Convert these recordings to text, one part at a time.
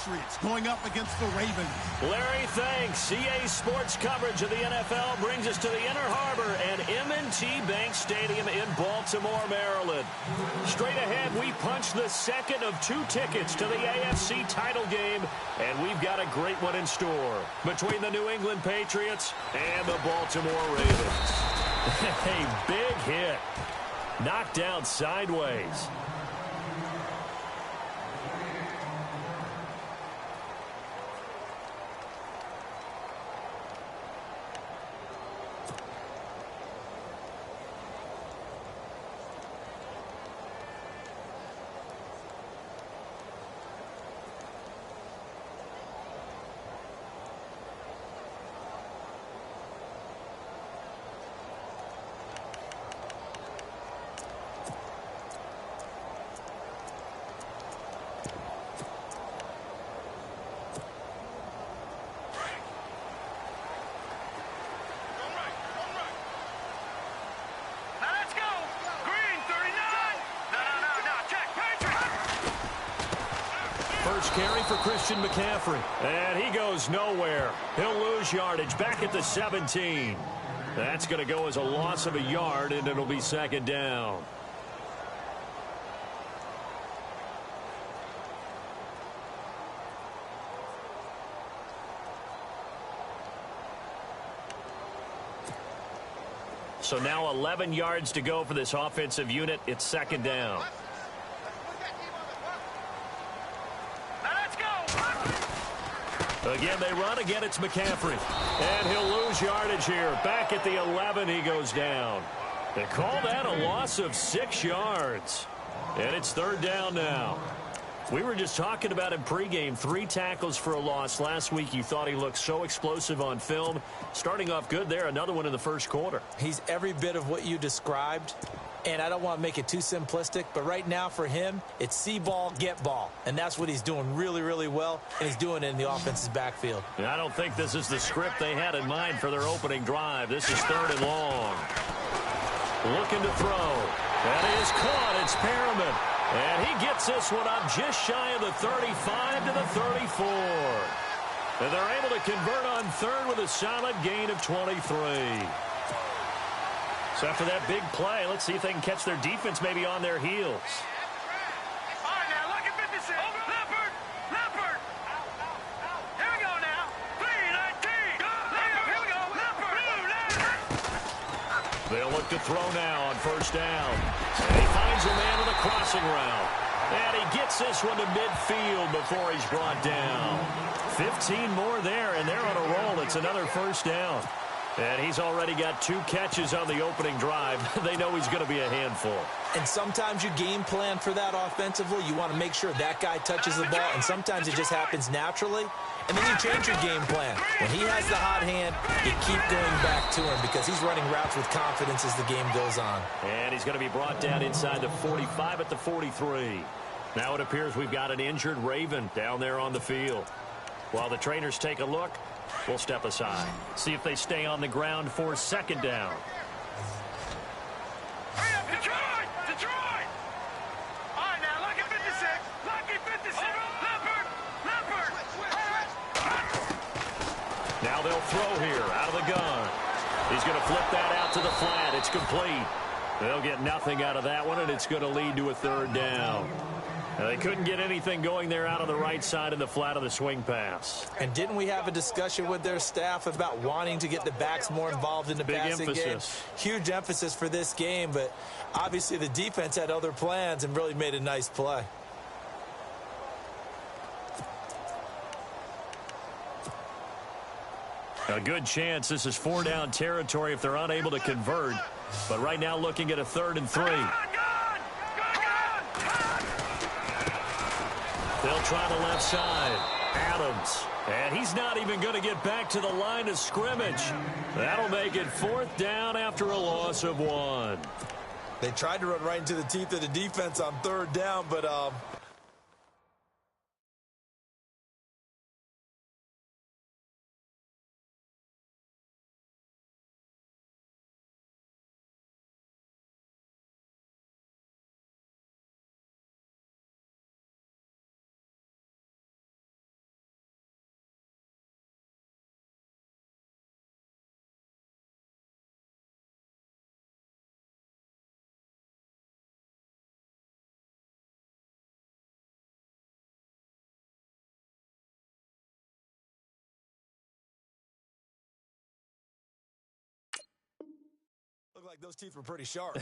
Patriots going up against the Ravens. Larry, thanks. CA Sports coverage of the NFL brings us to the Inner Harbor and M&T Bank Stadium in Baltimore, Maryland. Straight ahead, we punch the second of 2 tickets to the AFC title game, and we've got a great one in store between the New England Patriots and the Baltimore Ravens. A big hit. Knocked down sideways. First carry for Christian McCaffrey. And he goes nowhere. He'll lose yardage back at the 17. That's going to go as a loss of a yard, and it'll be second down. So now 11 yards to go for this offensive unit. It's second down. Again, they run. Again, it's McCaffrey. And he'll lose yardage here. Back at the 11, he goes down. They call that a loss of 6 yards. And it's third down now. We were just talking about him pregame. 3 tackles for a loss. Last week, you thought he looked so explosive on film. Starting off good there. Another one in the first quarter. He's every bit of what you described. And I don't want to make it too simplistic, but right now for him, it's see ball, get ball. And that's what he's doing really, really well, and he's doing it in the offense's backfield. I don't think this is the script they had in mind for their opening drive. This is third and long. Looking to throw. That is caught. It's Perriman. And he gets this one up just shy of the 35 to the 34. And they're able to convert on third with a solid gain of 23. So after that big play, let's see if they can catch their defense maybe on their heels. All right, now, look at 56. Leopard. Here we go now. 3-19. Here we go. Leopard. They'll look to throw now on first down. And he finds a man with a crossing route. And he gets this one to midfield before he's brought down. 15 more there, and they're on a roll. It's another first down. And he's already got 2 catches on the opening drive. They know he's going to be a handful. And sometimes you game plan for that offensively. You want to make sure that guy touches the ball, and sometimes it just happens naturally. And then you change your game plan. When he has the hot hand, you keep going back to him because he's running routes with confidence as the game goes on. And he's going to be brought down inside the 45 at the 43. Now it appears we've got an injured Raven down there on the field. While the trainers take a look, we'll step aside. See if they stay on the ground for second down. Hurry up, Detroit! All right, now, lucky 56. Lucky 56. Leopard. Now they'll throw here out of the gun. He's going to flip that out to the flat. It's complete. They'll get nothing out of that one, and it's going to lead to a third down. Now, they couldn't get anything going there out on the right side in the flat of the swing pass. And didn't we have a discussion with their staff about wanting to get the backs more involved in the passing game? Huge emphasis for this game, but obviously the defense had other plans and really made a nice play. A good chance this is 4-down territory if they're unable to convert. But right now looking at a 3rd and 3. They'll try the left side. Adams. And he's not even going to get back to the line of scrimmage. That'll make it 4th down after a loss of 1. They tried to run right into the teeth of the defense on 3rd down, but like those teeth were pretty sharp.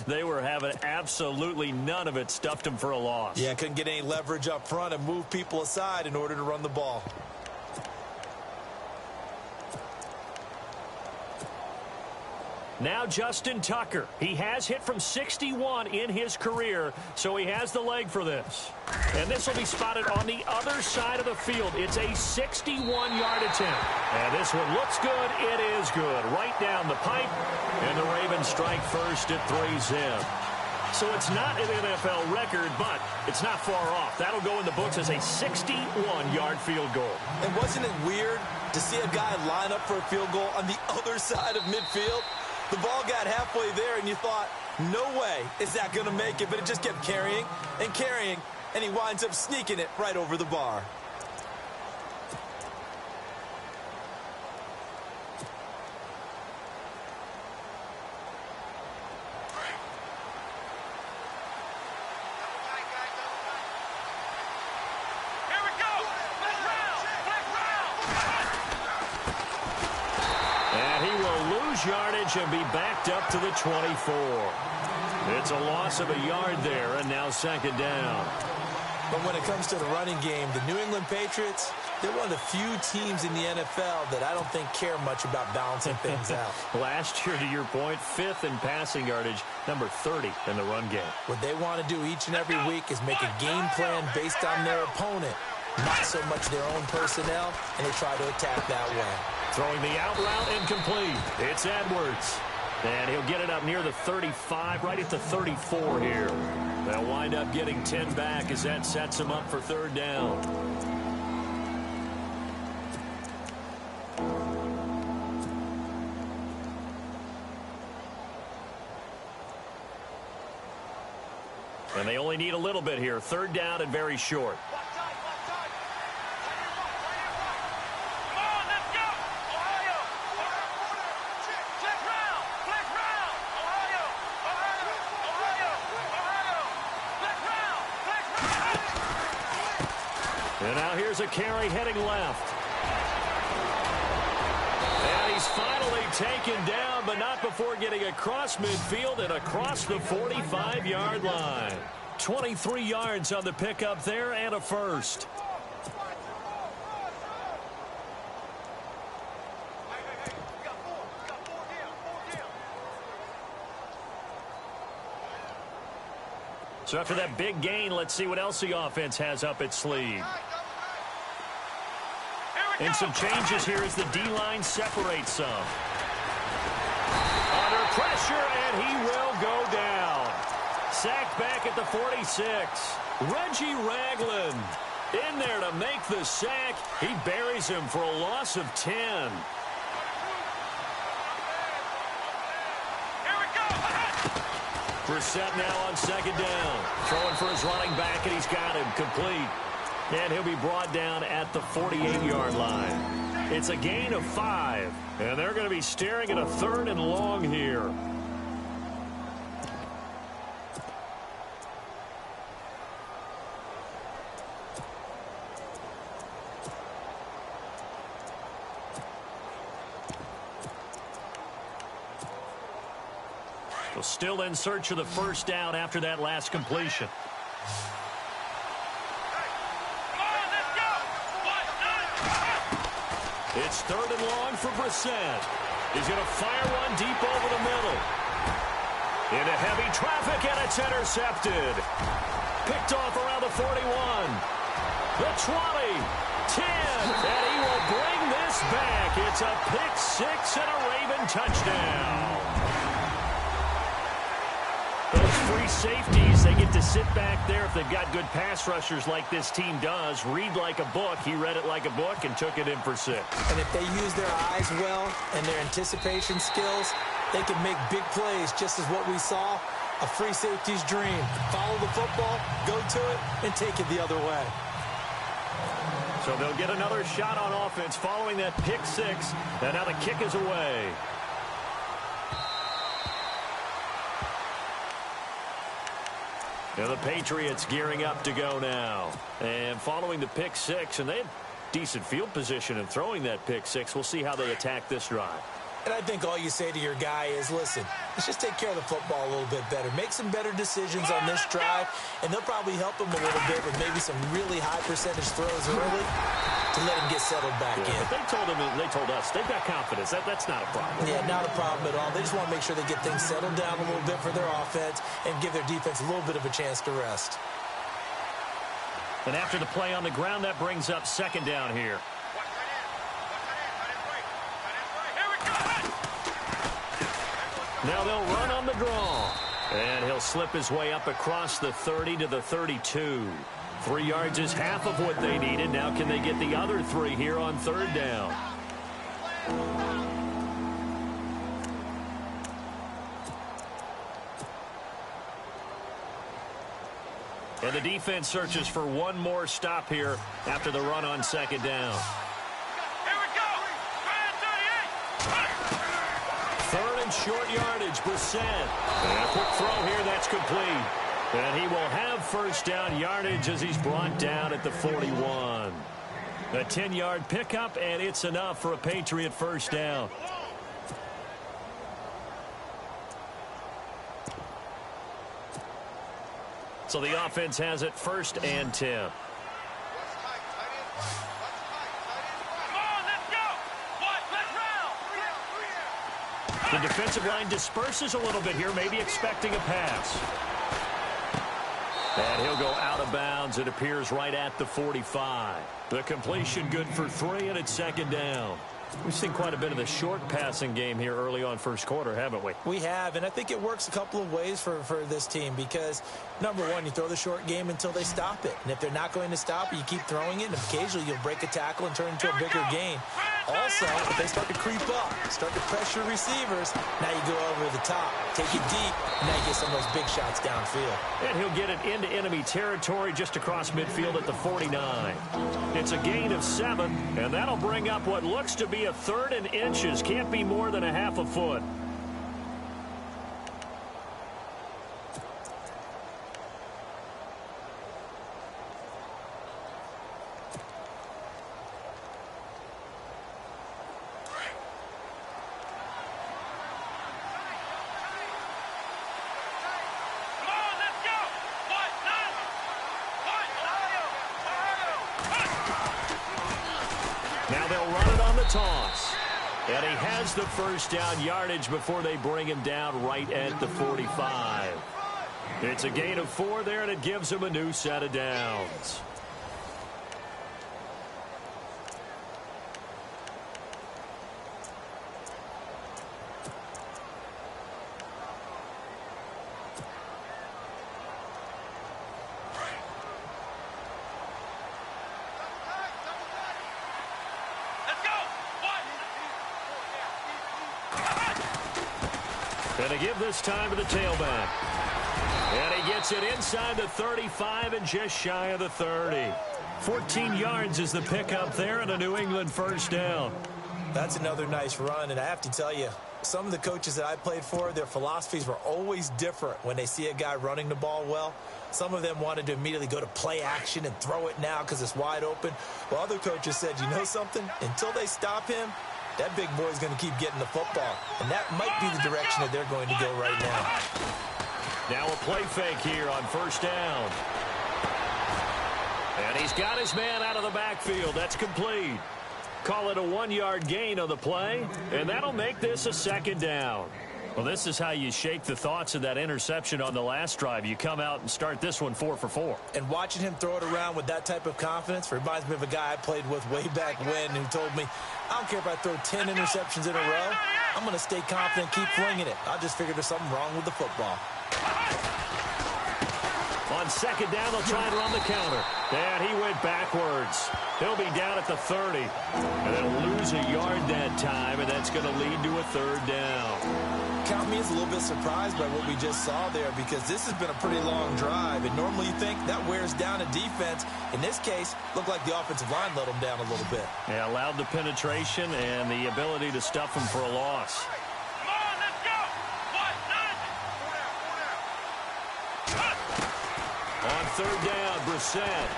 They were having absolutely none of it. Stuffed him for a loss. Yeah, couldn't get any leverage up front and move people aside in order to run the ball. Now Justin Tucker. He has hit from 61 in his career, so he has the leg for this. And this will be spotted on the other side of the field. It's a 61-yard attempt. And this one looks good. It is good. Right down the pipe. And the Ravens strike first at 3-zip. So it's not an NFL record, but it's not far off. That'll go in the books as a 61-yard field goal. And wasn't it weird to see a guy line up for a field goal on the other side of midfield? The ball got halfway there, and you thought, no way is that going to make it. But it just kept carrying, and he winds up sneaking it right over the bar. Yardage and be backed up to the 24. It's a loss of a yard there, and now second down. But when it comes to the running game, the New England Patriots, they're one of the few teams in the NFL that I don't think care much about balancing things out. Last year, to your point, 5th in passing yardage, number 30 in the run game. What they want to do each and every week is make a game plan based on their opponent, not so much their own personnel, and they try to attack that way. Throwing the out route incomplete. It's Edwards. And he'll get it up near the 35, right at the 34 here. They'll wind up getting 10 back as that sets him up for third down. And they only need a little bit here. Third down and very short. And now here's a carry heading left. And he's finally taken down, but not before getting across midfield and across the 45-yard line. 23 yards on the pickup there and a first. So after that big gain, let's see what else the offense has up its sleeve. And some changes here as the D-line separates some. Under pressure, and he will go down. Sacked back at the 46. Reggie Ragland in there to make the sack. He buries him for a loss of 10. Brissett now on second down. Throwing for his running back, and he's got him complete. And he'll be brought down at the 48-yard line. It's a gain of 5. And they're going to be staring at a third and long here. So still in search of the first down after that last completion. It's third and long for Brissett. He's going to fire one deep over the middle. Into heavy traffic, and it's intercepted. Picked off around the 41. The 20. 10. And he will bring this back. It's a pick six and a Raven touchdown. Those free safeties, they get to sit back there if they've got good pass rushers like this team does. Read like a book. He read it like a book and took it in for 6. And if they use their eyes well and their anticipation skills, they can make big plays, just as what we saw, a free safety's dream. Follow the football, go to it, and take it the other way. So they'll get another shot on offense following that pick 6. And now the kick is away. And the Patriots gearing up to go now. And following the pick 6, and they had decent field position in throwing that pick 6. We'll see how they attack this drive. And I think all you say to your guy is, listen, let's just take care of the football a little bit better. Make some better decisions on this drive, and they'll probably help him a little bit with maybe some really high percentage throws early to let him get settled back in. They told us they've got confidence. That's not a problem. Yeah, not a problem at all. They just want to make sure they get things settled down a little bit for their offense and give their defense a little bit of a chance to rest. And after the play on the ground, that brings up second down here. Now they'll run on the draw. And he'll slip his way up across the 30 to the 32. 3 yards is half of what they needed. Now can they get the other 3 here on third down? And the defense searches for one more stop here after the run on second down. Here we go. Third and short yardage, Brissett. And a quick throw here, that's complete. And he will have first down yardage as he's brought down at the 41. A 10-yard pickup, and it's enough for a Patriot first down. So the offense has it first and 10. The defensive line disperses a little bit here, maybe expecting a pass. And he'll go out of bounds. It appears right at the 45. The completion good for 3, and it's second down. We've seen quite a bit of the short passing game here early on first quarter, haven't we? We have, and I think it works a couple of ways for this team because, number one, you throw the short game until they stop it. And if they're not going to stop it, you keep throwing it, and occasionally you'll break a tackle and turn it into a bigger gain. Also, if they start to creep up, start to pressure receivers, now you go over the top, take it deep, and now you get some of those big shots downfield. And he'll get it into enemy territory just across midfield at the 49. It's a gain of 7, and that'll bring up what looks to be a third and inches. Can't be more than a half a foot. Now they'll run it on the toss. And he has the first down yardage before they bring him down right at the 45. It's a gain of 4 there, and it gives him a new set of downs. And to give this time to the tailback. And he gets it inside the 35 and just shy of the 30. 14 yards is the pickup there, and a New England first down. That's another nice run, and I have to tell you, some of the coaches that I played for, their philosophies were always different when they see a guy running the ball well. Some of them wanted to immediately go to play action and throw it now because it's wide open. While other coaches said, you know something? Until they stop him, that big boy's going to keep getting the football. And that might be the direction that they're going to go right now. Now a play fake here on first down. And he's got his man out of the backfield. That's complete. Call it a 1-yard gain on the play, and that'll make this a second down. Well, this is how you shake the thoughts of that interception on the last drive. You come out and start this one 4 for 4. And watching him throw it around with that type of confidence reminds me of a guy I played with way back when who told me, I don't care if I throw 10 interceptions in a row. I'm going to stay confident, keep flinging it. I just figured there's something wrong with the football. On second down, they'll try and run the counter. And he went backwards. He'll be down at the 30. And they'll lose a yard that time, and that's going to lead to a third down. Count me as a little bit surprised by what we just saw there because this has been a pretty long drive, and normally you think that wears down a defense. In this case, looked like the offensive line let them down a little bit. Yeah, allowed the penetration and the ability to stuff them for a loss. Come on, let's go! On third down, Brissett.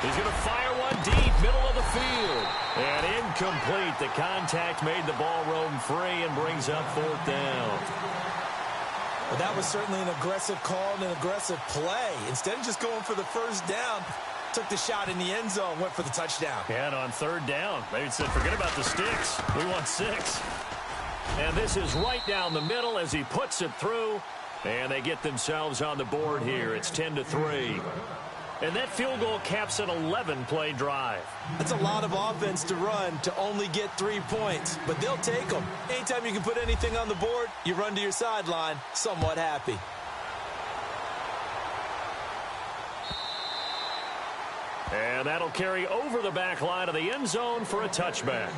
He's going to fire one deep, middle of the field. And incomplete. The contact made the ball roam free and brings up 4th down. Well, that was certainly an aggressive call and an aggressive play. Instead of just going for the first down, took the shot in the end zone, went for the touchdown. And on 3rd down, they said, forget about the sticks. We want 6. And this is right down the middle as he puts it through. And they get themselves on the board here. It's 10-3. And that field goal caps an 11-play drive. That's a lot of offense to run to only get 3 points, but they'll take them. Anytime you can put anything on the board, you run to your sideline somewhat happy. And that'll carry over the back line of the end zone for a touchback.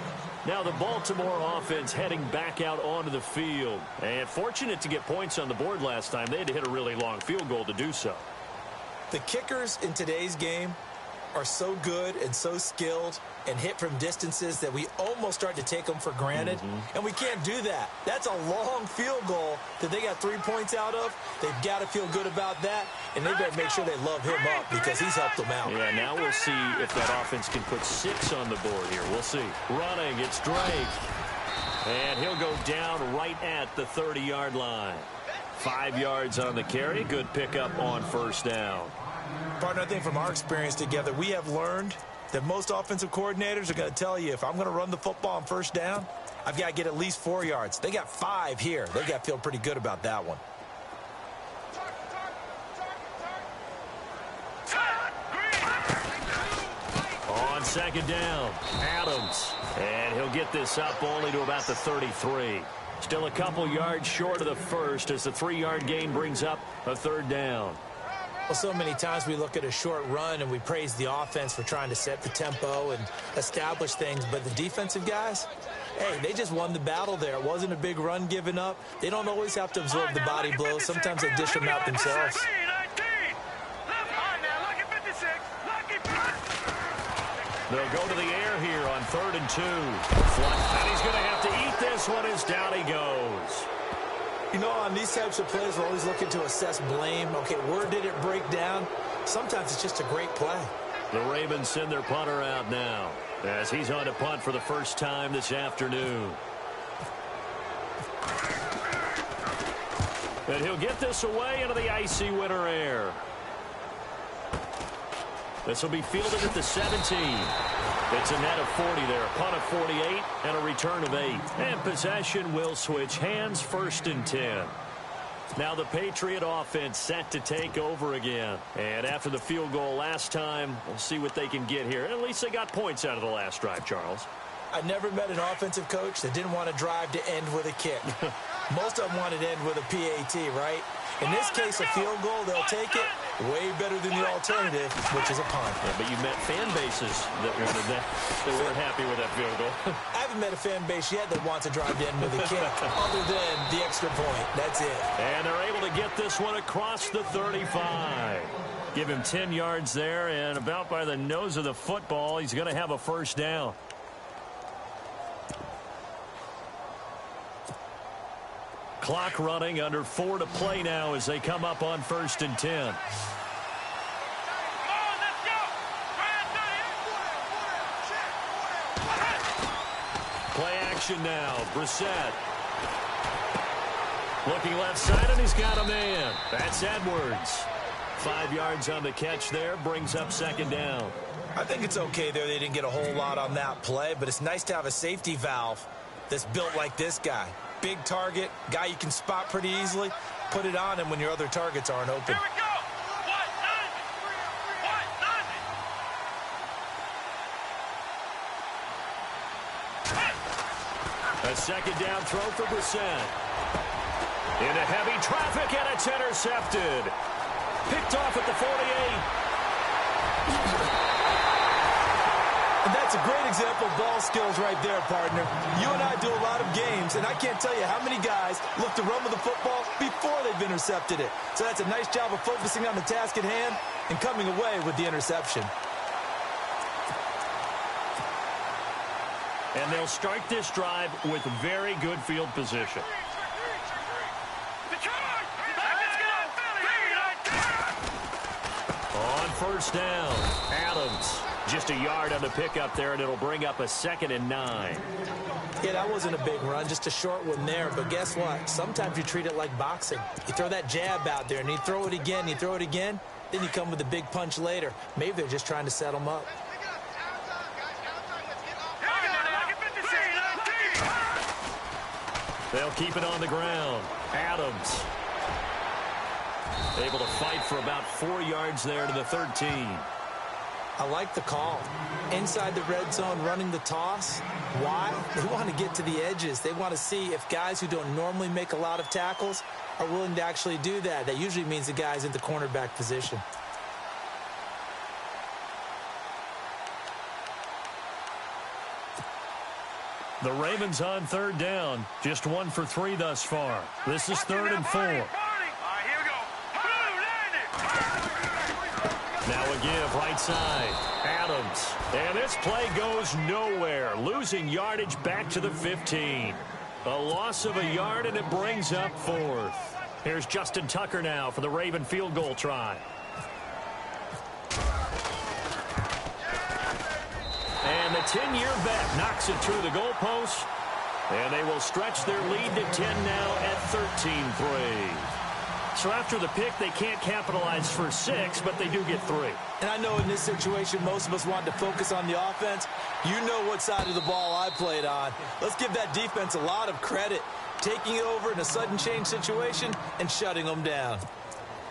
Now the Baltimore offense heading back out onto the field. And fortunate to get points on the board last time. They had to hit a really long field goal to do so. The kickers in today's game are so good and so skilled and hit from distances that we almost start to take them for granted. And we can't do that. That's a long field goal that they got 3 points out of. They've got to feel good about that, and they better make sure they love him up because he's helped them out. Yeah, now we'll see if that offense can put 6 on the board here. We'll see. Running, it's Drake. And he'll go down right at the 30-yard line. 5 yards on the carry. Good pickup on 1st down. Partner, I think from our experience together, we have learned that most offensive coordinators are going to tell you, if I'm going to run the football on 1st down, I've got to get at least 4 yards. They got 5 here. They got to feel pretty good about that one. On 2nd down, Adams. And he'll get this up only to about the 33. Still a couple yards short of the first as the 3-yard gain brings up a 3rd down. Well, so many times we look at a short run and we praise the offense for trying to set the tempo and establish things, but the defensive guys, hey, they just won the battle there. It wasn't a big run given up. They don't always have to absorb the body blows. Sometimes they dish them out themselves. They'll go to the air here on 3rd and 2. And he's going to have to eat this one as down he goes. You know, on these types of plays, we're always looking to assess blame. Okay, where did it break down? Sometimes it's just a great play. The Ravens send their punter out now as he's on to punt for the first time this afternoon. And he'll get this away into the icy winter air. This will be fielded at the 17. It's a net of 40 there, a punt of 48, and a return of 8. And possession will switch hands, 1st and 10. Now the Patriot offense set to take over again. And after the field goal last time, we'll see what they can get here. At least they got points out of the last drive, Charles. I never met an offensive coach that didn't want to drive to end with a kick. Most of them wanted to end with a PAT, right? In this case, a field goal, they'll take it. Way better than the alternative, which is a punt. Yeah, but you met fan bases that wanted that. They weren't happy with that field goal. I haven't met a fan base yet that wants to drive to end with a kick, other than the extra point. That's it. And they're able to get this one across the 35. Give him 10 yards there, and about by the nose of the football, he's going to have a 1st down. Clock running, under 4 to play now as they come up on 1st and 10. Play action now. Brissett. Looking left side, and he's got a man. That's Edwards. 5 yards on the catch there. Brings up 2nd down. I think it's okay there. They didn't get a whole lot on that play, but it's nice to have a safety valve that's built like this guy. Big target, guy you can spot pretty easily. Put it on him when your other targets aren't open. Here we go. 190. A 2nd down throw for Brissett. Into heavy traffic, and it's intercepted. Picked off at the 48. And that's a great example of ball skills right there, partner. You and I do a lot of games, and I can't tell you how many guys look to run with the football before they've intercepted it. So that's a nice job of focusing on the task at hand and coming away with the interception. And they'll start this drive with very good field position. On 1st down, Adams. Just a yard on the pickup there, and it'll bring up a 2nd and 9. Yeah, that wasn't a big run, just a short one there. But guess what? Sometimes you treat it like boxing. You throw that jab out there, and you throw it again, then you come with a big punch later. Maybe they're just trying to set them up. They'll keep it on the ground. Adams able to fight for about 4 yards there to the 13. I like the call. Inside the red zone, running the toss. Why? They want to get to the edges. They want to see if guys who don't normally make a lot of tackles are willing to actually do that. That usually means the guy's in the cornerback position. The Ravens on 3rd down. Just 1 for 3 thus far. This is 3rd and 4. Now a give right side. Adams. And this play goes nowhere. Losing yardage back to the 15. A loss of a yard, and it brings up 4th. Here's Justin Tucker now for the Raven field goal try. And the 10-year vet knocks it through the goalpost. And they will stretch their lead to 10 now at 13-3. So after the pick, they can't capitalize for 6, but they do get 3. And I know in this situation, most of us want to focus on the offense. You know what side of the ball I played on. Let's give that defense a lot of credit. Taking it over in a sudden change situation and shutting them down.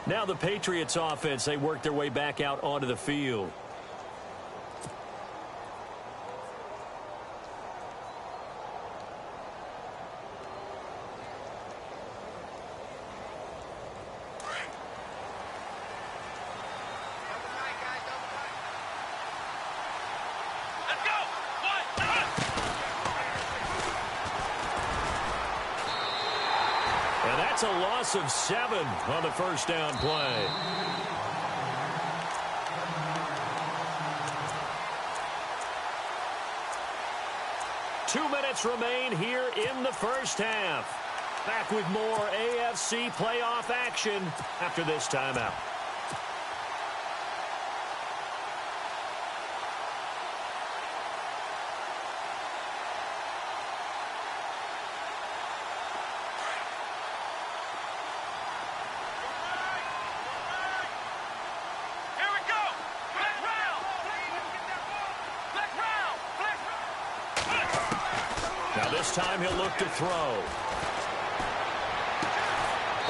Now the Patriots offense, they work their way back out onto the field. That's a loss of 7 on the first down play. Two minutes remain here in the first half. Back with more AFC playoff action after this timeout. This time he'll look to throw.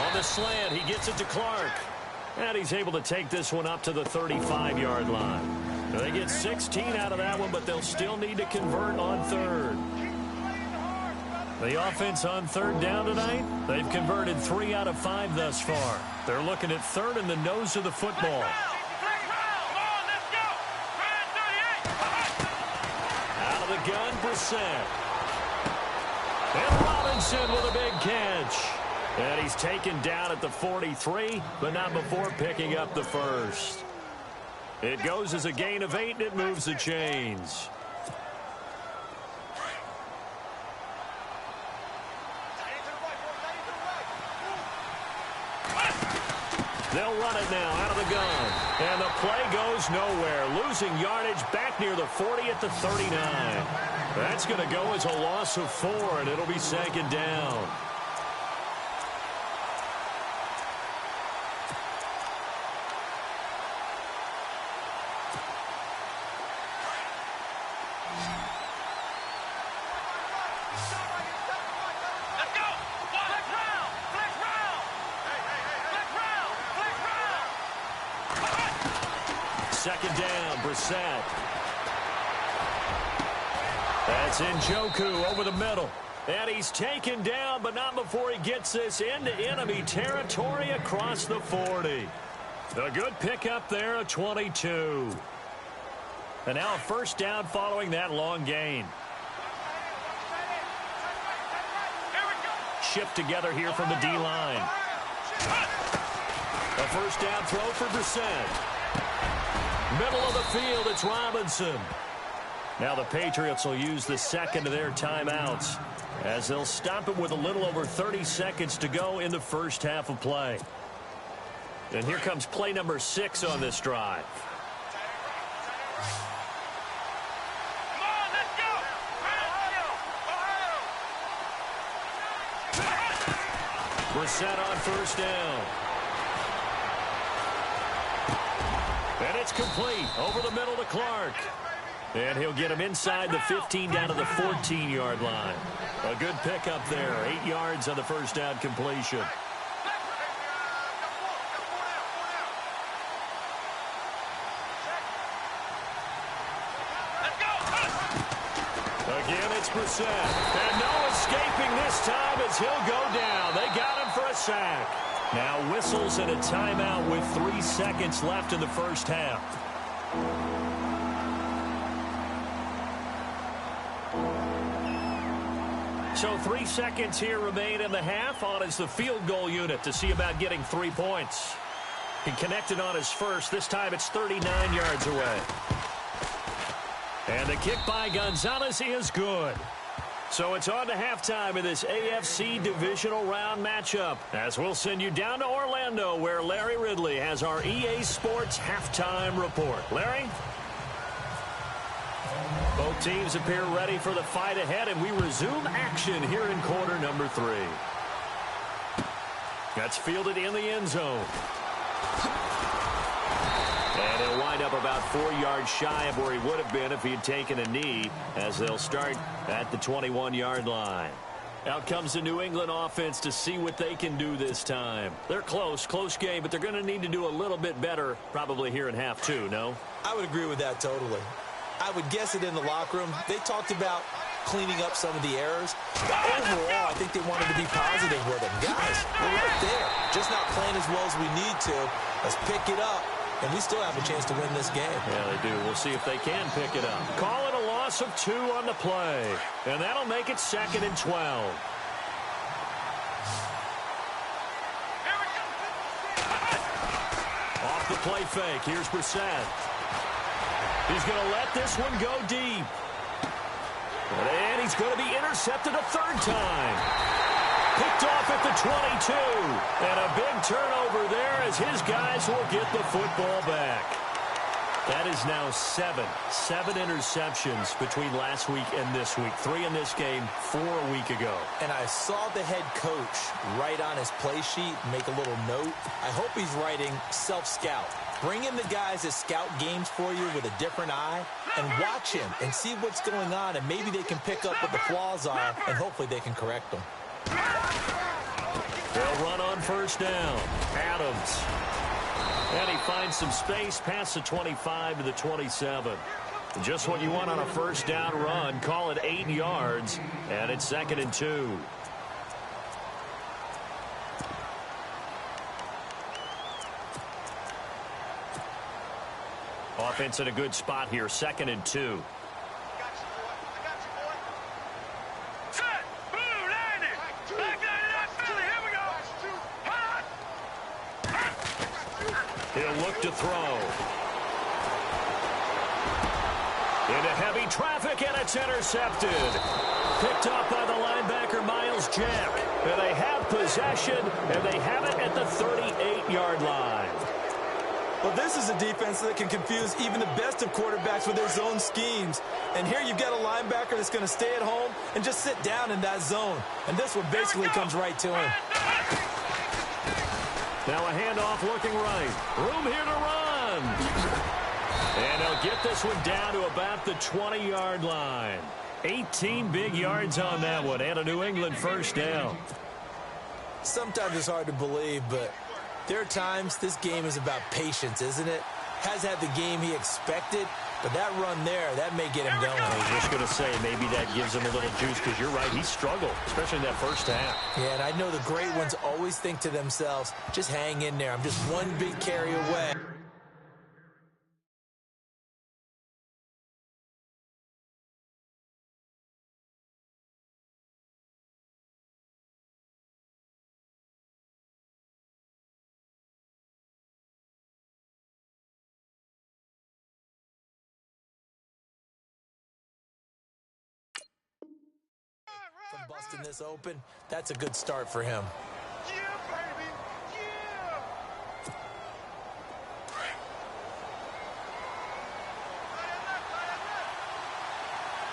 On the slant, he gets it to Clark. And he's able to take this one up to the 35-yard line. They get 16 out of that one, but they'll still need to convert on 3rd. The offense on 3rd down tonight, they've converted 3 out of 5 thus far. They're looking at 3rd in the nose of the football. Out of the gun, Brissett. And Robinson with a big catch. And he's taken down at the 43, but not before picking up the first. It goes as a gain of 8, and it moves the chains. They'll run it now out of the gun. And the play goes nowhere. Losing yardage back near the 40 at the 39. That's going to go as a loss of 4, and it'll be 2nd down. Second down, Brissett. That's Njoku over the middle. And he's taken down, but not before he gets this into enemy territory across the 40. A good pickup there, a 22. And now a first down following that long gain. Shift together here from the D-line. A first down throw for Brissett. Middle of the field, it's Robinson. Now the Patriots will use the second of their timeouts as they'll stop it with a little over 30 seconds to go in the first half of play. And here comes play number 6 on this drive. Brissett on first down. And it's complete. Over the middle to Clark. And he'll get him inside the 15 down to the 14-yard line. A good pickup there. 8 yards on the first down completion. Again, it's Brissett. And no escaping this time as he'll go down. They got him for a sack. Now whistles and a timeout with 3 seconds left in the first half. So 3 seconds here remain in the half. On is the field goal unit to see about getting 3 points. He connected on his first. This time it's 39 yards away. And the kick by Gonzalez is good. So it's on to halftime in this AFC divisional round matchup, as we'll send you down to Orlando, where Larry Ridley has our EA Sports halftime report. Larry? Both teams appear ready for the fight ahead, and we resume action here in quarter number 3. That's fielded in the end zone. And he'll wind up about 4 yards shy of where he would have been if he had taken a knee, as they'll start at the 21-yard line. Out comes the New England offense to see what they can do this time. They're close game, but they're going to need to do a little bit better probably here in half 2, no? I would agree with that totally. I would guess it in the locker room. They talked about cleaning up some of the errors. But overall, I think they wanted to be positive with them. Guys, we're right there. Just not playing as well as we need to. Let's pick it up. And we still have a chance to win this game. Yeah, they do. We'll see if they can pick it up. Call it a loss of 2 on the play. And that'll make it 2nd and 12. Off the play fake. Here's Brissett. He's going to let this one go deep. And he's going to be intercepted a 3rd time. Picked off at the 22. And a big turnover there as his guys will get the football back. That is now 7 interceptions between last week and this week. 3 in this game, 4 a week ago. And I saw the head coach write on his play sheet, make a little note. I hope he's writing self-scout. Bring in the guys that scout games for you with a different eye and watch him and see what's going on, and maybe they can pick up what the flaws are, and hopefully they can correct them. They'll run on first down. Adams. And he finds some space past the 25 to the 27. Just what you want on a first down run. Call it 8 yards. And it's 2nd and 2. Offense in a good spot here. 2nd and 2. He'll look to throw. Into heavy traffic, and it's intercepted. Picked up by the linebacker, Miles Jack. And they have possession, and they have it at the 38-yard line. Well, this is a defense that can confuse even the best of quarterbacks with their zone schemes. And here you've got a linebacker that's going to stay at home and just sit down in that zone. And this one basically comes right to him. Now a handoff looking right. Room here to run. And they'll get this one down to about the 20-yard line. 18 big yards on that one, and a New England first down. Sometimes it's hard to believe, but there are times this game is about patience, isn't it? Has had the game he expected, but that run there, that may get him going. I was just going to say, maybe that gives him a little juice, because you're right, he struggled, especially in that first half. Yeah, and I know the great ones always think to themselves, just hang in there. I'm just one big carry away. From busting this open, that's a good start for him. Yeah, baby! Yeah!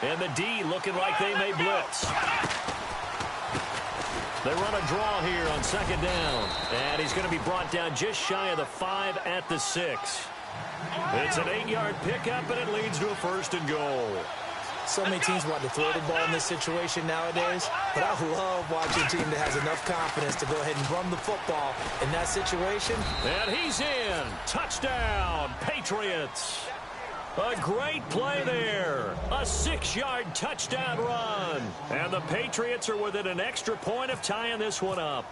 And the D looking like they may blitz. They run a draw here on second down. And he's going to be brought down just shy of the 5 at the 6. It's an 8-yard pickup, and it leads to a 1st and goal. So many teams want to throw the ball in this situation nowadays, but I love watching a team that has enough confidence to go ahead and run the football in that situation. And he's in. Touchdown, Patriots. A great play there. A 6-yard touchdown run. And the Patriots are within an extra point of tying this one up.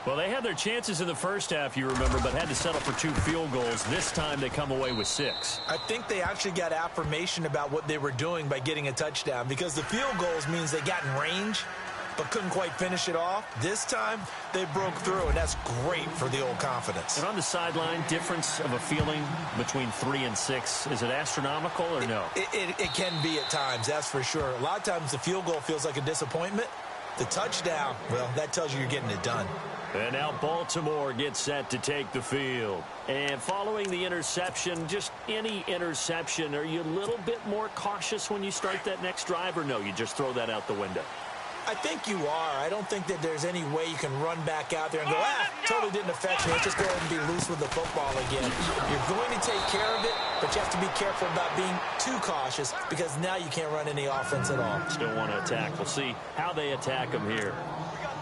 Well, they had their chances in the first half, you remember, but had to settle for 2 field goals. This time they come away with 6. I think they actually got affirmation about what they were doing by getting a touchdown, because the field goals means they got in range but couldn't quite finish it off. This time they broke through, and that's great for the old confidence. And on the sideline, difference of a feeling between 3 and 6, is it astronomical or no? It can be at times, that's for sure. A lot of times the field goal feels like a disappointment. The touchdown, well, that tells you you're getting it done. And now Baltimore gets set to take the field. And following the interception, just any interception, are you a little bit more cautious when you start that next drive, or no, you just throw that out the window? I think you are. I don't think that there's any way you can run back out there and go, totally didn't affect me. Let's just go ahead and be loose with the football again. You're going to take care of it, but you have to be careful about being too cautious, because now you can't run any offense at all. Still want to attack. We'll see how they attack them here.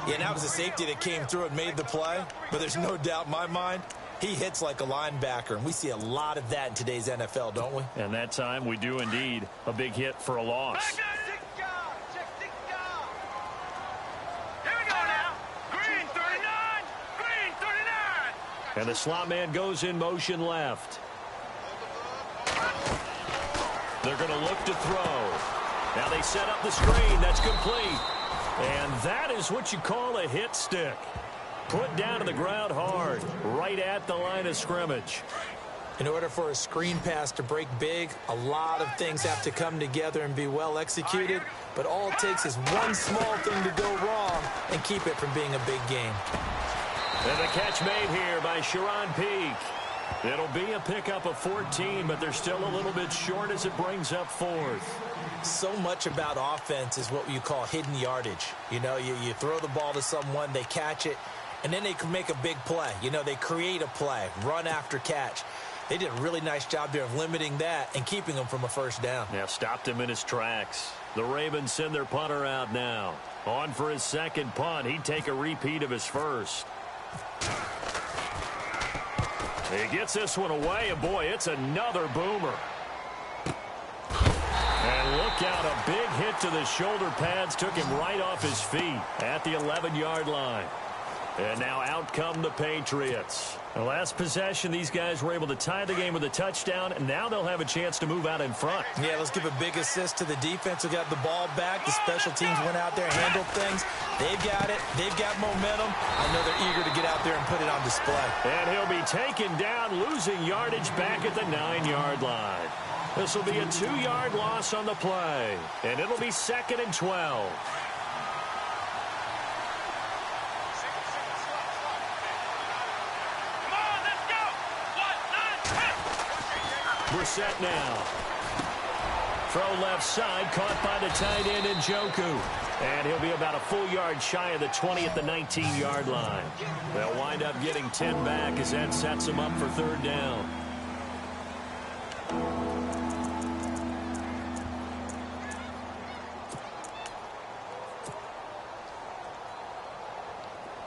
Yeah, and that was a safety that came through and made the play, but there's no doubt in my mind he hits like a linebacker, and we see a lot of that in today's NFL, don't we? And that time we do indeed. A big hit for a loss. Here we go now. Green 39. Green 39. And the slot man goes in motion left. They're going to look to throw. Now they set up the screen. That's complete. And that is what you call a hit stick. Put down to the ground hard, right at the line of scrimmage. In order for a screen pass to break big, a lot of things have to come together and be well executed. But all it takes is one small thing to go wrong and keep it from being a big game. And the catch made here by Sharon Peak. It'll be a pickup of 14, but they're still a little bit short as it brings up 4th. So much about offense is what you call hidden yardage. You know, you throw the ball to someone, they catch it, and then they can make a big play. You know, they create a play, run after catch. They did a really nice job there of limiting that and keeping him from a 1st down. Yeah, stopped him in his tracks. The Ravens send their punter out now. On for his 2nd punt. He'd take a repeat of his 1st. He gets this one away, and boy, it's another boomer. And look out, a big hit to the shoulder pads took him right off his feet at the 11-yard line. And now out come the Patriots. The last possession, these guys were able to tie the game with a touchdown, and now they'll have a chance to move out in front. Yeah, let's give a big assist to the defense who got the ball back. The special teams went out there, handled things. They've got it. They've got momentum. I know they're eager to get out there and put it on display. And he'll be taken down, losing yardage back at the 9-yard line. This will be a 2-yard loss on the play, and it'll be 2nd and 12. We're set now. Throw left side, caught by the tight end Njoku. And he'll be about a full yard shy of the 20 at the 19-yard line. They'll wind up getting 10 back as that sets them up for 3rd down.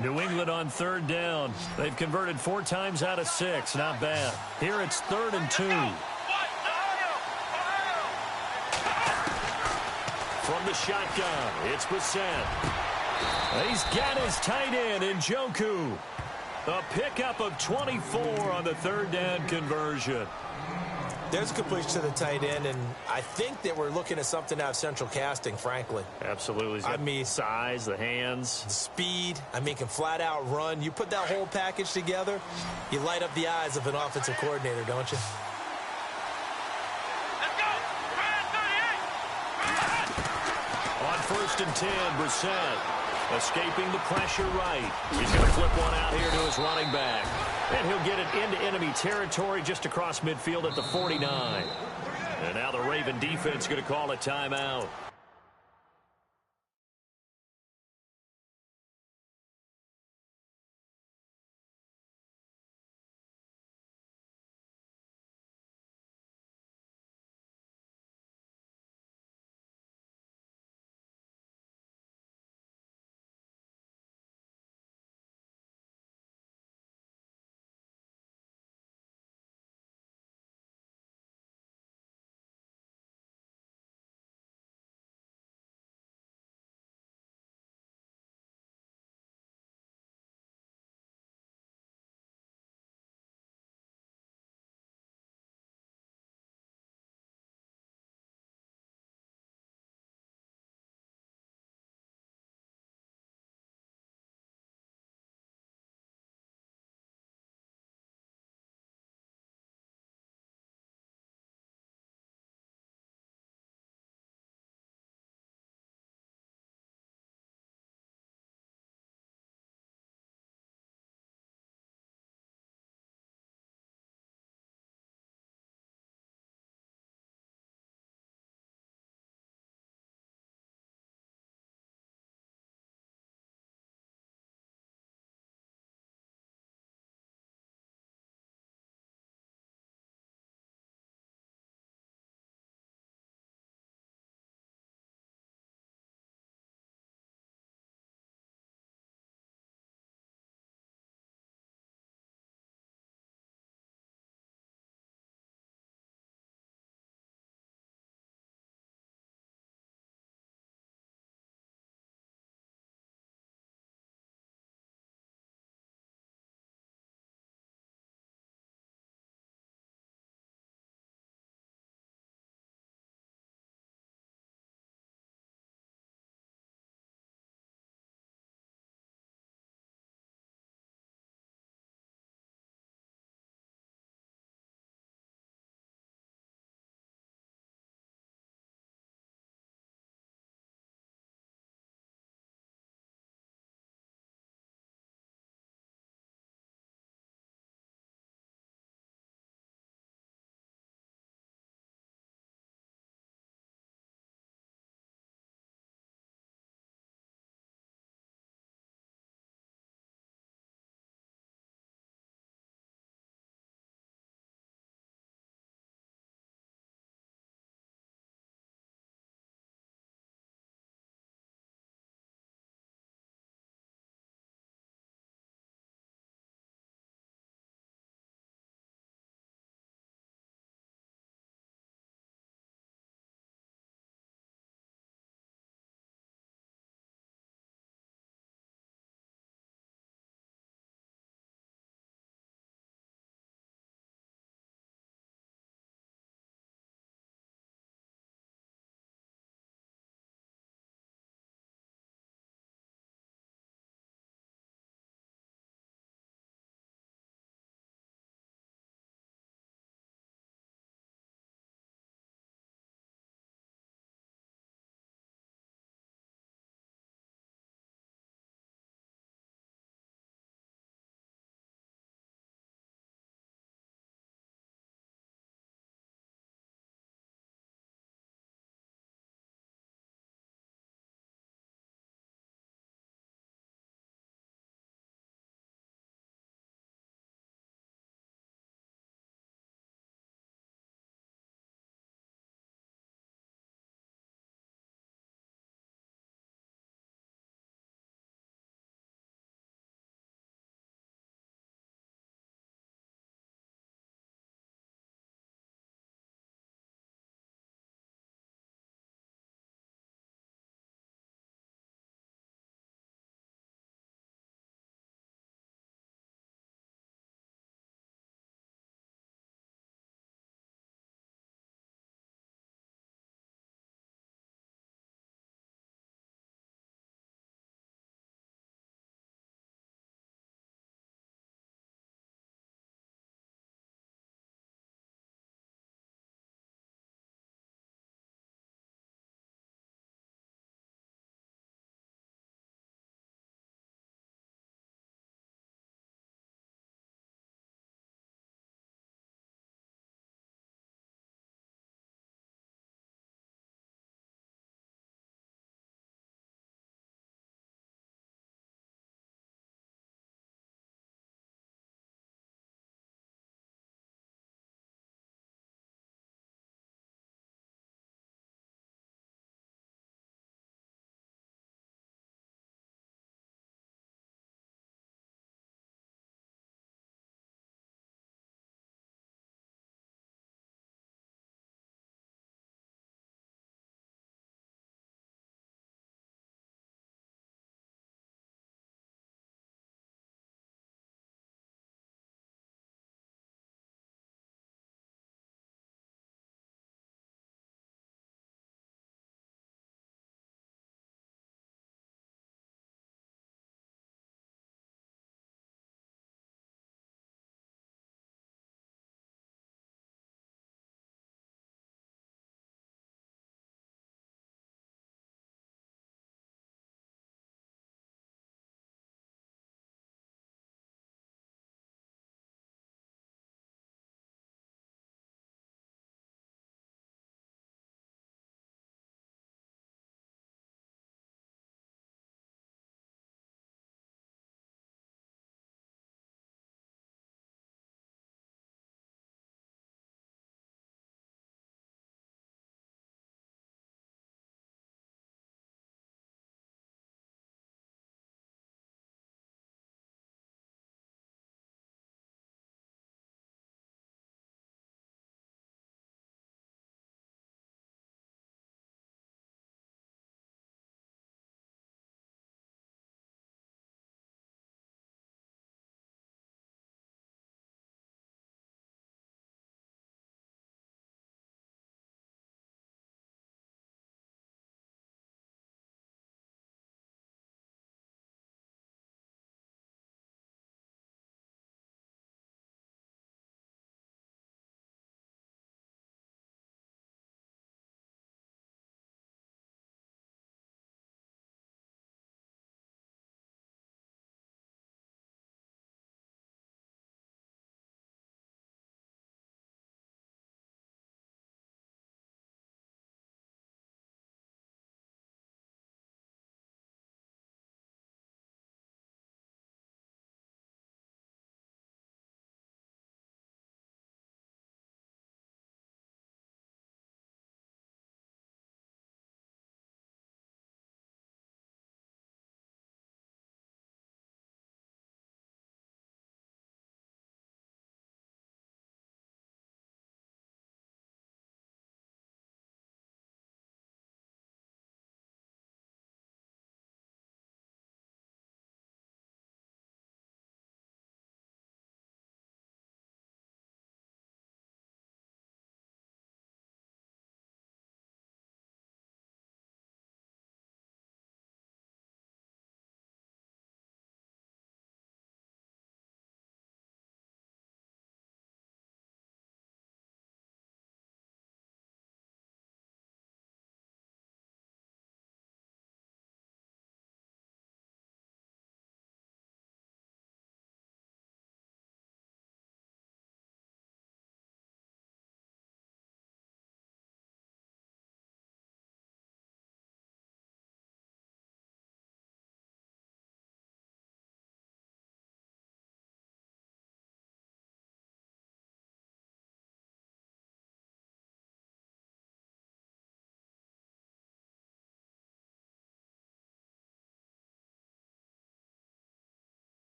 New England on 3rd down. They've converted 4 times out of 6. Not bad. Here it's 3rd and 2. From the shotgun, it's Brissett. He's got his tight end, Njoku. A pickup of 24 on the 3rd down conversion. There's a completion to the tight end, and I think that we're looking at something out of Central Casting, frankly. Absolutely. I mean, size, the hands. the speed. I mean, can flat out run. You put that whole package together, you light up the eyes of an offensive coordinator, don't you? Let's go. On 1st and 10, Brissett escaping the pressure right. He's going to flip one out here to his running back. And he'll get it into enemy territory just across midfield at the 49. And now the Raven defense going to call a timeout.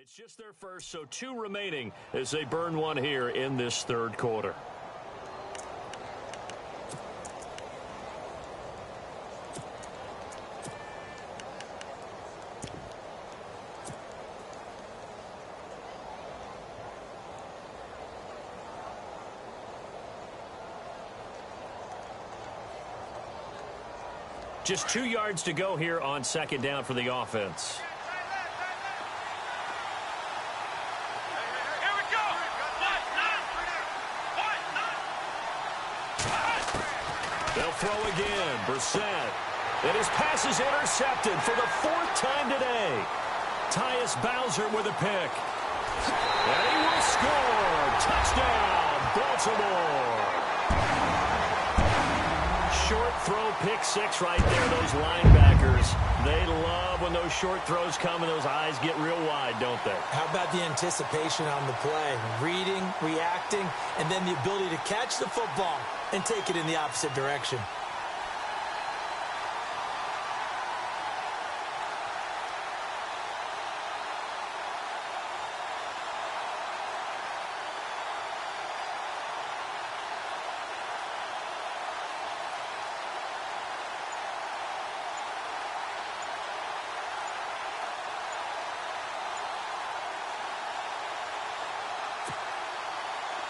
It's just their first, so 2 remaining as they burn one here in this third quarter. Just 2 yards to go here on second down for the offense. They'll throw again. Brissett. And his pass is intercepted for the 4th time today. Tyus Bowser with a pick. And he will score. Touchdown, Baltimore. Short throw, pick 6 right there. Those linebackers, they love when those short throws come and those eyes get real wide, don't they? How about the anticipation on the play? Reading, reacting, and then the ability to catch the football and take it in the opposite direction.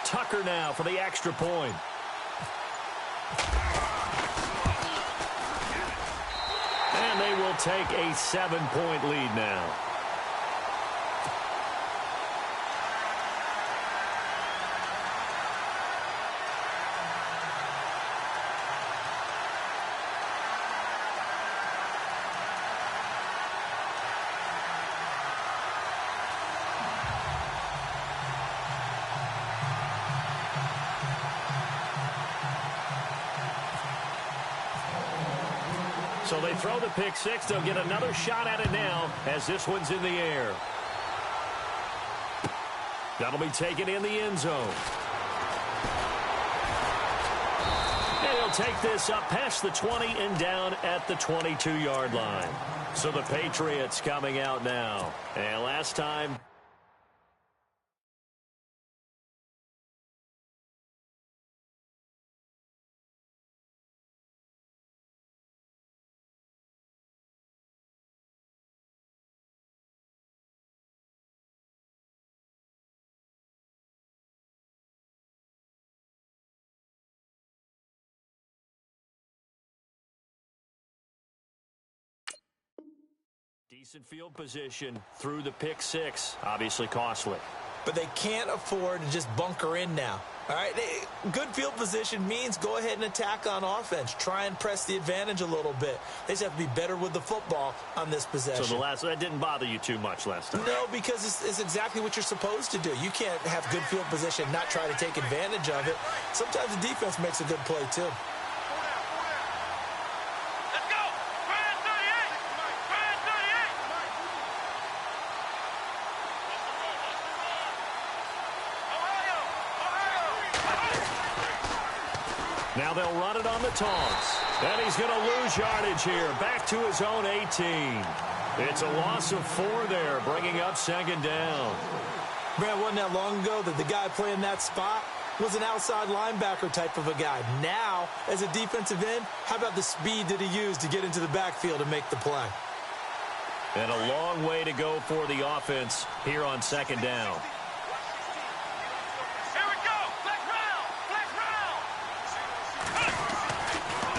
Tucker now for the extra point. And they will take a 7-point lead now. So they throw the pick 6. They'll get another shot at it now as this one's in the air. That'll be taken in the end zone. And he'll take this up past the 20 and down at the 22-yard line. So the Patriots coming out now. And last time, decent field position through the pick 6. Obviously costly. But they can't afford to just bunker in now. All right, good field position means go ahead and attack on offense. Try and press the advantage a little bit. They just have to be better with the football on this possession. So that didn't bother you too much last time? No, because it's exactly what you're supposed to do. You can't have good field position, not try to take advantage of it. Sometimes the defense makes a good play too. Now they'll run it on the taunts. And he's going to lose yardage here. Back to his own 18. It's a loss of 4 there, bringing up second down. Man, wasn't that long ago that the guy playing that spot was an outside linebacker type of a guy. Now, as a defensive end, how about the speed that he used to get into the backfield and make the play? And a long way to go for the offense here on second down.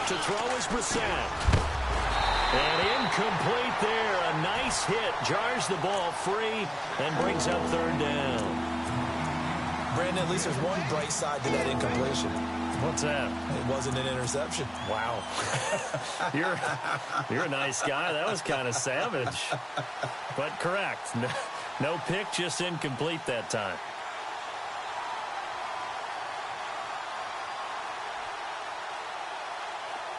To throw is Brissett. And incomplete there. A nice hit. Jars the ball free and brings up third down. Brandon, at least there's one bright side to that incompletion. What's that? It wasn't an interception. Wow. You're a nice guy. That was kind of savage. But correct. No pick, just incomplete that time.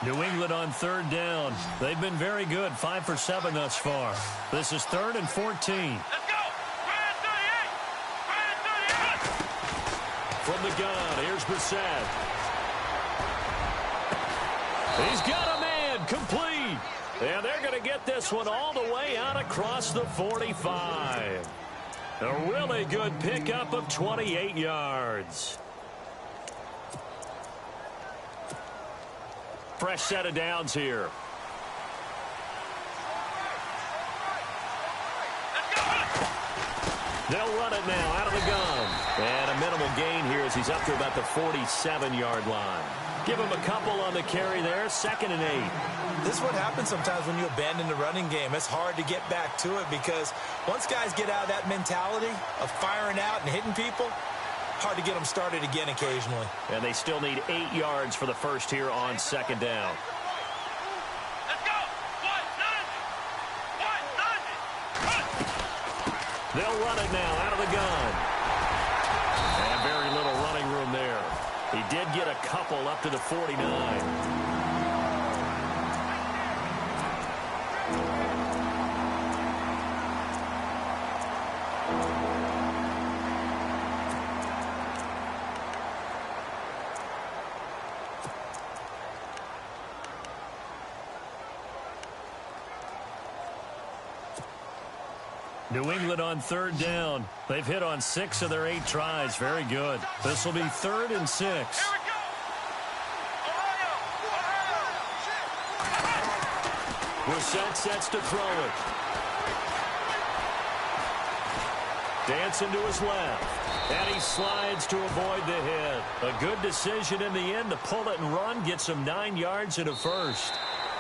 New England on third down. They've been very good, 5 for 7 thus far. This is 3rd and 14. Let's go! From the gun, here's Brissett. He's got a man, complete. And they're going to get this one all the way out across the 45. A really good pickup of 28 yards. Fresh set of downs here. They'll run it now out of the gun. And a minimal gain here as he's up to about the 47-yard line. Give him a couple on the carry there. 2nd and 8. This is what happens sometimes when you abandon the running game. It's hard to get back to it because once guys get out of that mentality of firing out and hitting people, hard to get them started again occasionally. And they still need 8 yards for the first here on 2nd down. Let's go. They'll run it now out of the gun. And very little running room there. He did get a couple up to the 49. New England on 3rd down. They've hit on 6 of their 8 tries. Very good. This will be 3rd and 6. Here we go. Brissett sets to throw it. Dancing to his left. And he slides to avoid the hit. A good decision in the end to pull it and run. Gets him 9 yards and a first.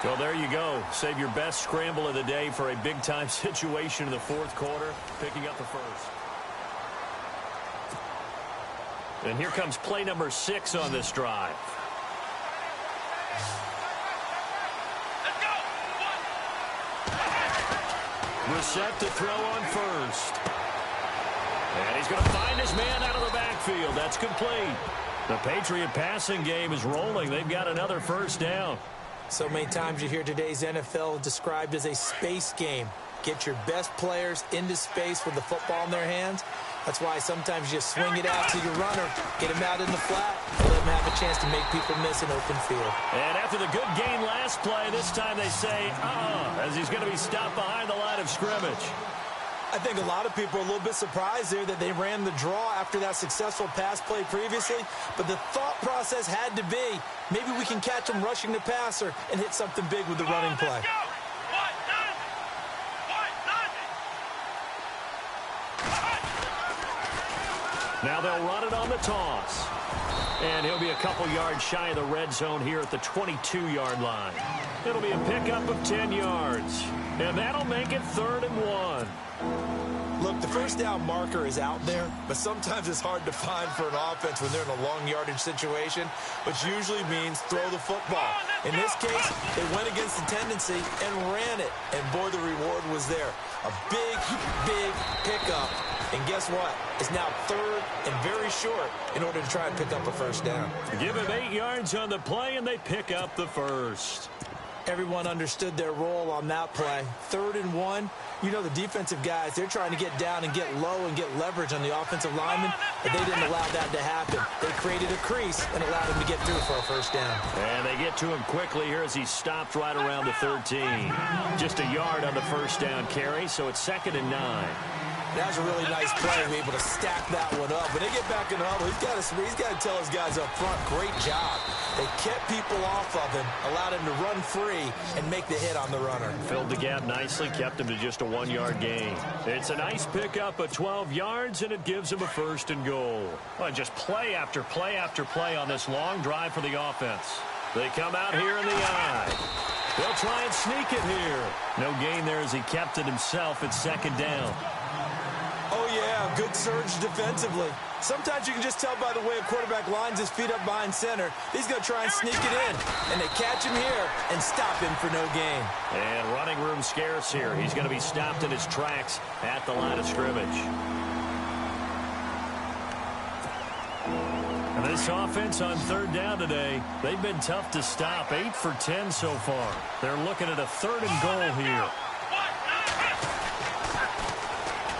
Well, there you go. Save your best scramble of the day for a big-time situation in the 4th quarter, picking up the first. And here comes play number 6 on this drive. Let's go. Brissett to throw on first. And he's going to find his man out of the backfield. That's complete. The Patriot passing game is rolling. They've got another first down. So many times you hear today's NFL described as a space game. Get your best players into space with the football in their hands. That's why sometimes you swing it out to your runner, get him out in the flat, and let him have a chance to make people miss an open field. And after the good gain last play, this time they say, as he's going to be stopped behind the line of scrimmage. I think a lot of people are a little bit surprised there that they ran the draw after that successful pass play previously, but the thought process had to be, maybe we can catch him rushing the passer and hit something big with the running play. Now they'll run it on the toss. And he'll be a couple yards shy of the red zone here at the 22-yard line. It'll be a pickup of 10 yards. And that'll make it 3rd and 1. Look, the first down marker is out there, but sometimes it's hard to find for an offense when they're in a long yardage situation, which usually means throw the football. In this case, they went against the tendency and ran it, and boy, the reward was there. A big, big pickup, and guess what? It's now 3rd and very short in order to try and pick up a first down. Give him 8 yards on the play, and they pick up the first. Everyone understood their role on that play. 3rd and 1. You know the defensive guys, they're trying to get down and get low and get leverage on the offensive lineman, but they didn't allow that to happen. They created a crease and allowed him to get through for a first down. And they get to him quickly here as he stopped right around the 13. Just a yard on the first down carry, so it's 2nd and 9. That was a really nice play to be able to stack that one up. When they get back in the huddle, he's got to tell his guys up front, great job. They kept people off of him, allowed him to run free, and make the hit on the runner. Filled the gap nicely, kept him to just a 1-yard gain. It's a nice pickup of 12 yards, and it gives him a 1st and goal. Well, just play after play after play on this long drive for the offense. They come out here in the eye. They'll try and sneak it here. No gain there as he kept it himself at 2nd down. Oh, yeah, good surge defensively. Sometimes you can just tell by the way a quarterback lines his feet up behind center. He's going to try and sneak it in, and they catch him here and stop him for no gain. And running room scarce here. He's going to be stopped in his tracks at the line of scrimmage. And this offense on 3rd down today, they've been tough to stop. 8 for 10 so far. They're looking at a 3rd and goal here.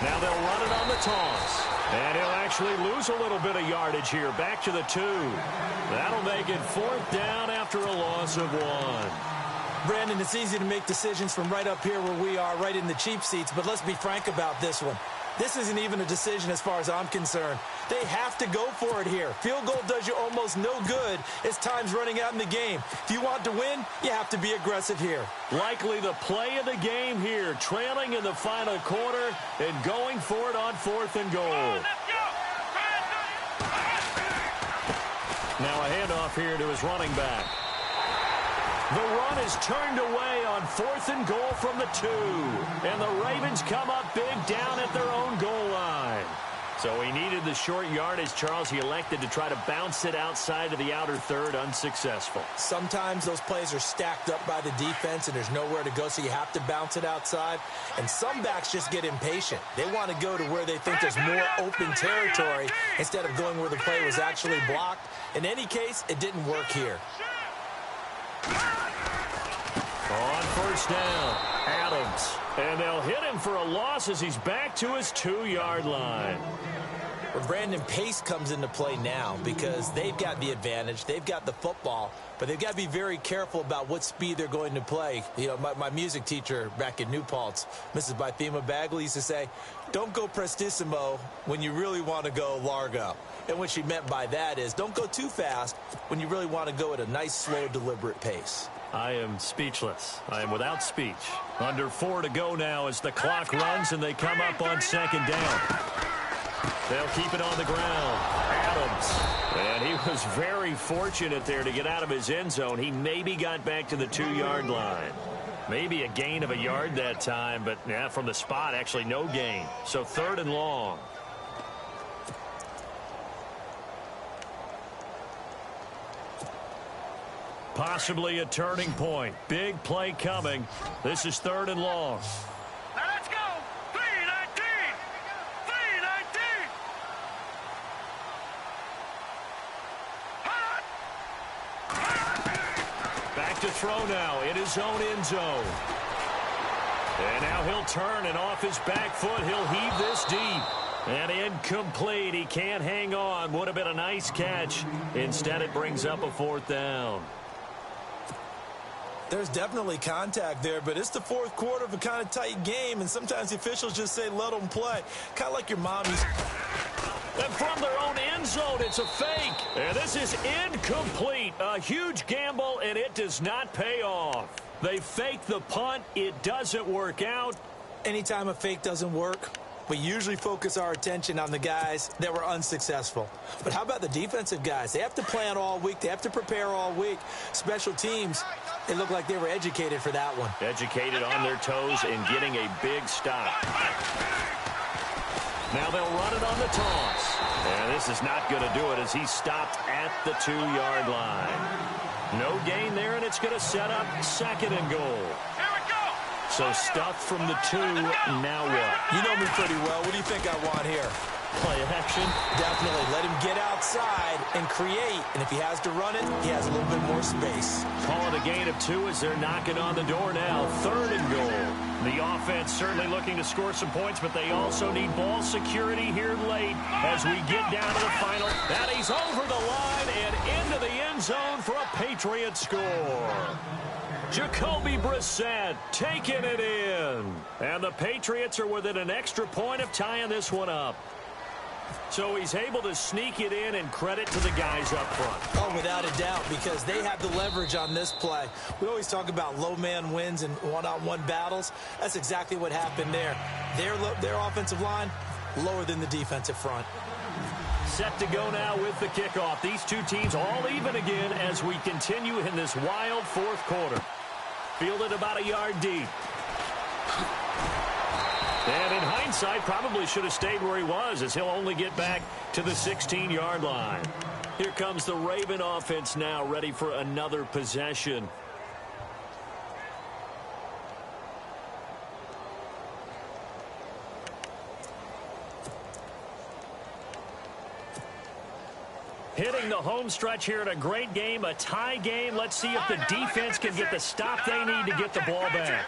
Now they'll run it on the toss. And he'll actually lose a little bit of yardage here. Back to the 2. That'll make it 4th down after a loss of 1. Brandon, it's easy to make decisions from right up here where we are, right in the cheap seats. But let's be frank about this one. This isn't even a decision as far as I'm concerned. They have to go for it here. Field goal does you almost no good as time's running out in the game. If you want to win, you have to be aggressive here. Likely the play of the game here, trailing in the final quarter and going for it on 4th and goal. Now a handoff here to his running back. The run is turned away on 4th and goal from the 2. And the Ravens come up big down at their own goal line. So he needed the short yardage, Charles. He elected to try to bounce it outside of the outer third, unsuccessful. Sometimes those plays are stacked up by the defense and there's nowhere to go, so you have to bounce it outside. And some backs just get impatient. They want to go to where they think there's more open territory instead of going where the play was actually blocked. In any case, it didn't work here. On 1st down, Adams. And they'll hit him for a loss as he's back to his 2-yard line. Well, Brandon, pace comes into play now because they've got the advantage. They've got the football, but they've got to be very careful about what speed they're going to play. You know, my music teacher back in New Paltz, Mrs. Bythema Bagley, used to say, don't go prestissimo when you really want to go largo. And what she meant by that is don't go too fast when you really want to go at a nice, slow, deliberate pace. I am speechless. I am without speech. Under 4 to go now as the clock runs and they come up on 2nd down. They'll keep it on the ground. Adams. And he was very fortunate there to get out of his end zone. He maybe got back to the 2-yard line. Maybe a gain of a yard that time, but yeah, from the spot, actually no gain. So 3rd and long. Possibly a turning point. Big play coming. This is 3rd and long. Now let's go. 3-19. 3-19. Back to throw now in his own end zone. And now he'll turn, and off his back foot, he'll heave this deep. And incomplete. He can't hang on. Would have been a nice catch. Instead, it brings up a 4th down. There's definitely contact there, but it's the 4th quarter of a kind of tight game, and sometimes the officials just say, let them play. Kind of like your mommy's. And from their own end zone, it's a fake. And this is incomplete. A huge gamble, and it does not pay off. They fake the punt. It doesn't work out. Anytime a fake doesn't work, we usually focus our attention on the guys that were unsuccessful. But how about the defensive guys? They have to plan all week. They have to prepare all week. Special teams, it looked like they were educated for that one. Educated on their toes and getting a big stop. Now they'll run it on the toss. And this is not going to do it as he stopped at the 2-yard line. No gain there, and it's going to set up 2nd and goal. So stuffed from the 2, now what? You know me pretty well. What do you think I want here? Play action? Definitely. Let him get outside and create. And if he has to run it, he has a little bit more space. Call it a gain of 2 as they're knocking on the door now. 3rd and goal. The offense certainly looking to score some points, but they also need ball security here late as we get down to the final. And he's over the line and into the end zone for a Patriot score. Jacoby Brissett taking it in. And the Patriots are within an extra point of tying this one up. So he's able to sneak it in, and credit to the guys up front. Oh, without a doubt, because they have the leverage on this play. We always talk about low man wins and one-on-one battles. That's exactly what happened there. Their offensive line, lower than the defensive front. Set to go now with the kickoff. These two teams all even again as we continue in this wild 4th quarter. Fielded about a yard deep. And in hindsight, probably should have stayed where he was as he'll only get back to the 16-yard line. Here comes the Raven offense now, ready for another possession. Hitting the home stretch here in a great game, a tie game. Let's see if the defense can get the stop they need to get the ball back.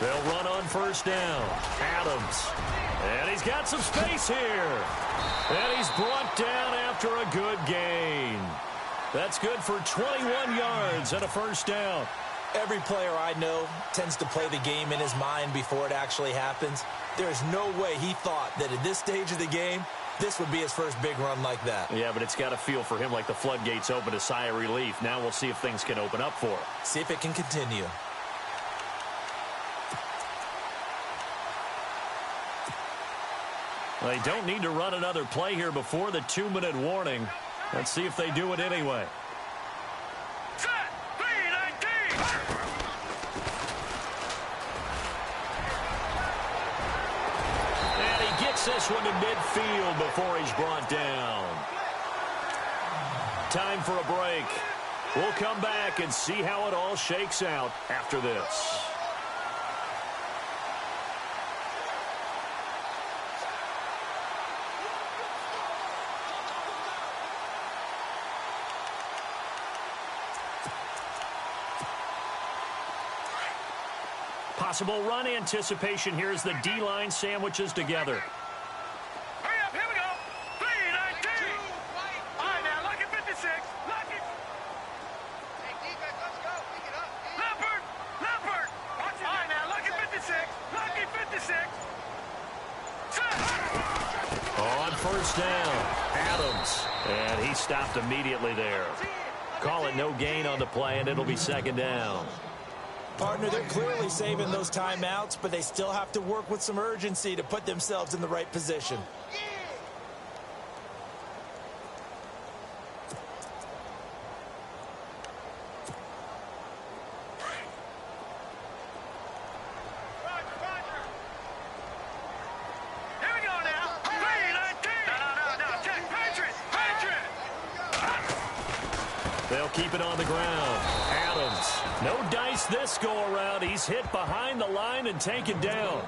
They'll run on 1st down. Adams. And he's got some space here. And he's brought down after a good gain. That's good for 21 yards and a 1st down. Every player I know tends to play the game in his mind before it actually happens. There's no way he thought that at this stage of the game, this would be his first big run like that. Yeah, but it's got to feel for him like the floodgates open, a sigh of relief. Now we'll see if things can open up for him. See if it can continue. They don't need to run another play here before the 2-minute warning. Let's see if they do it anyway. Set. 3-19. And he gets this one to midfield before he's brought down. Time for a break. We'll come back and see how it all shakes out after this. Possible run anticipation here as the D-line sandwiches together. Hurry up, here we go. 3-19. All right, now, lucky 56. Lucky. Hey, defense, let's go. Pick it up. Leopard. Leopard. Watch it. All right, now, lucky 56. Lucky 56. Set. On first down, Adams. And he stopped immediately there. Call it no gain on the play, and it'll be second down. Partner, they're clearly saving those timeouts, but they still have to work with some urgency to put themselves in the right position. Here we go now. 3-19. No. Check. Patriot. They'll keep it on the ground. Adams. No dice this go-around. He's hit behind the line and taken down.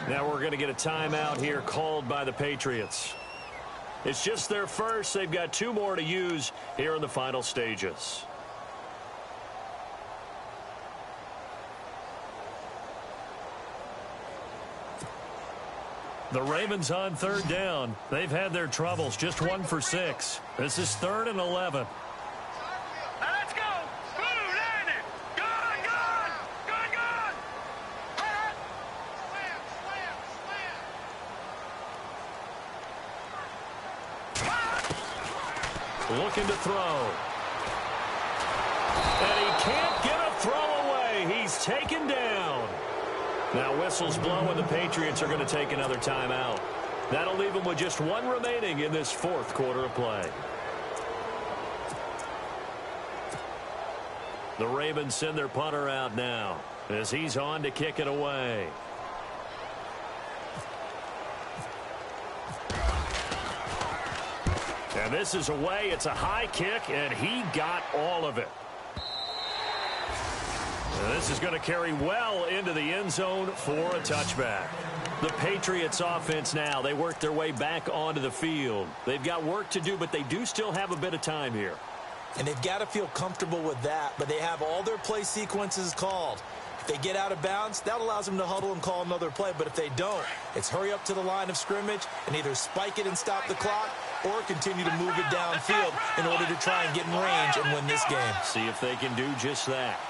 Now we're going to get a timeout here called by the Patriots. It's just their first. They've got 2 more to use here in the final stages. The Ravens on third down. They've had their troubles. Just 1 for 6. This is 3rd and 11. Now let's go. Blue, land it. Gone. Looking to throw. And he can't get a throw away. He's taken down. Now whistles blow and the Patriots are going to take another timeout. That'll leave them with just 1 remaining in this 4th quarter of play. The Ravens send their punter out now as he's on to kick it away. And this is away. It's a high kick, and he got all of it. And this is going to carry well into the end zone for a touchback. The Patriots offense now, they work their way back onto the field. They've got work to do, but they do still have a bit of time here. And they've got to feel comfortable with that, but they have all their play sequences called. If they get out of bounds, that allows them to huddle and call another play. But if they don't, it's hurry up to the line of scrimmage and either spike it and stop the clock or continue to move it downfield in order to try and get in range and win this game. See if they can do just that.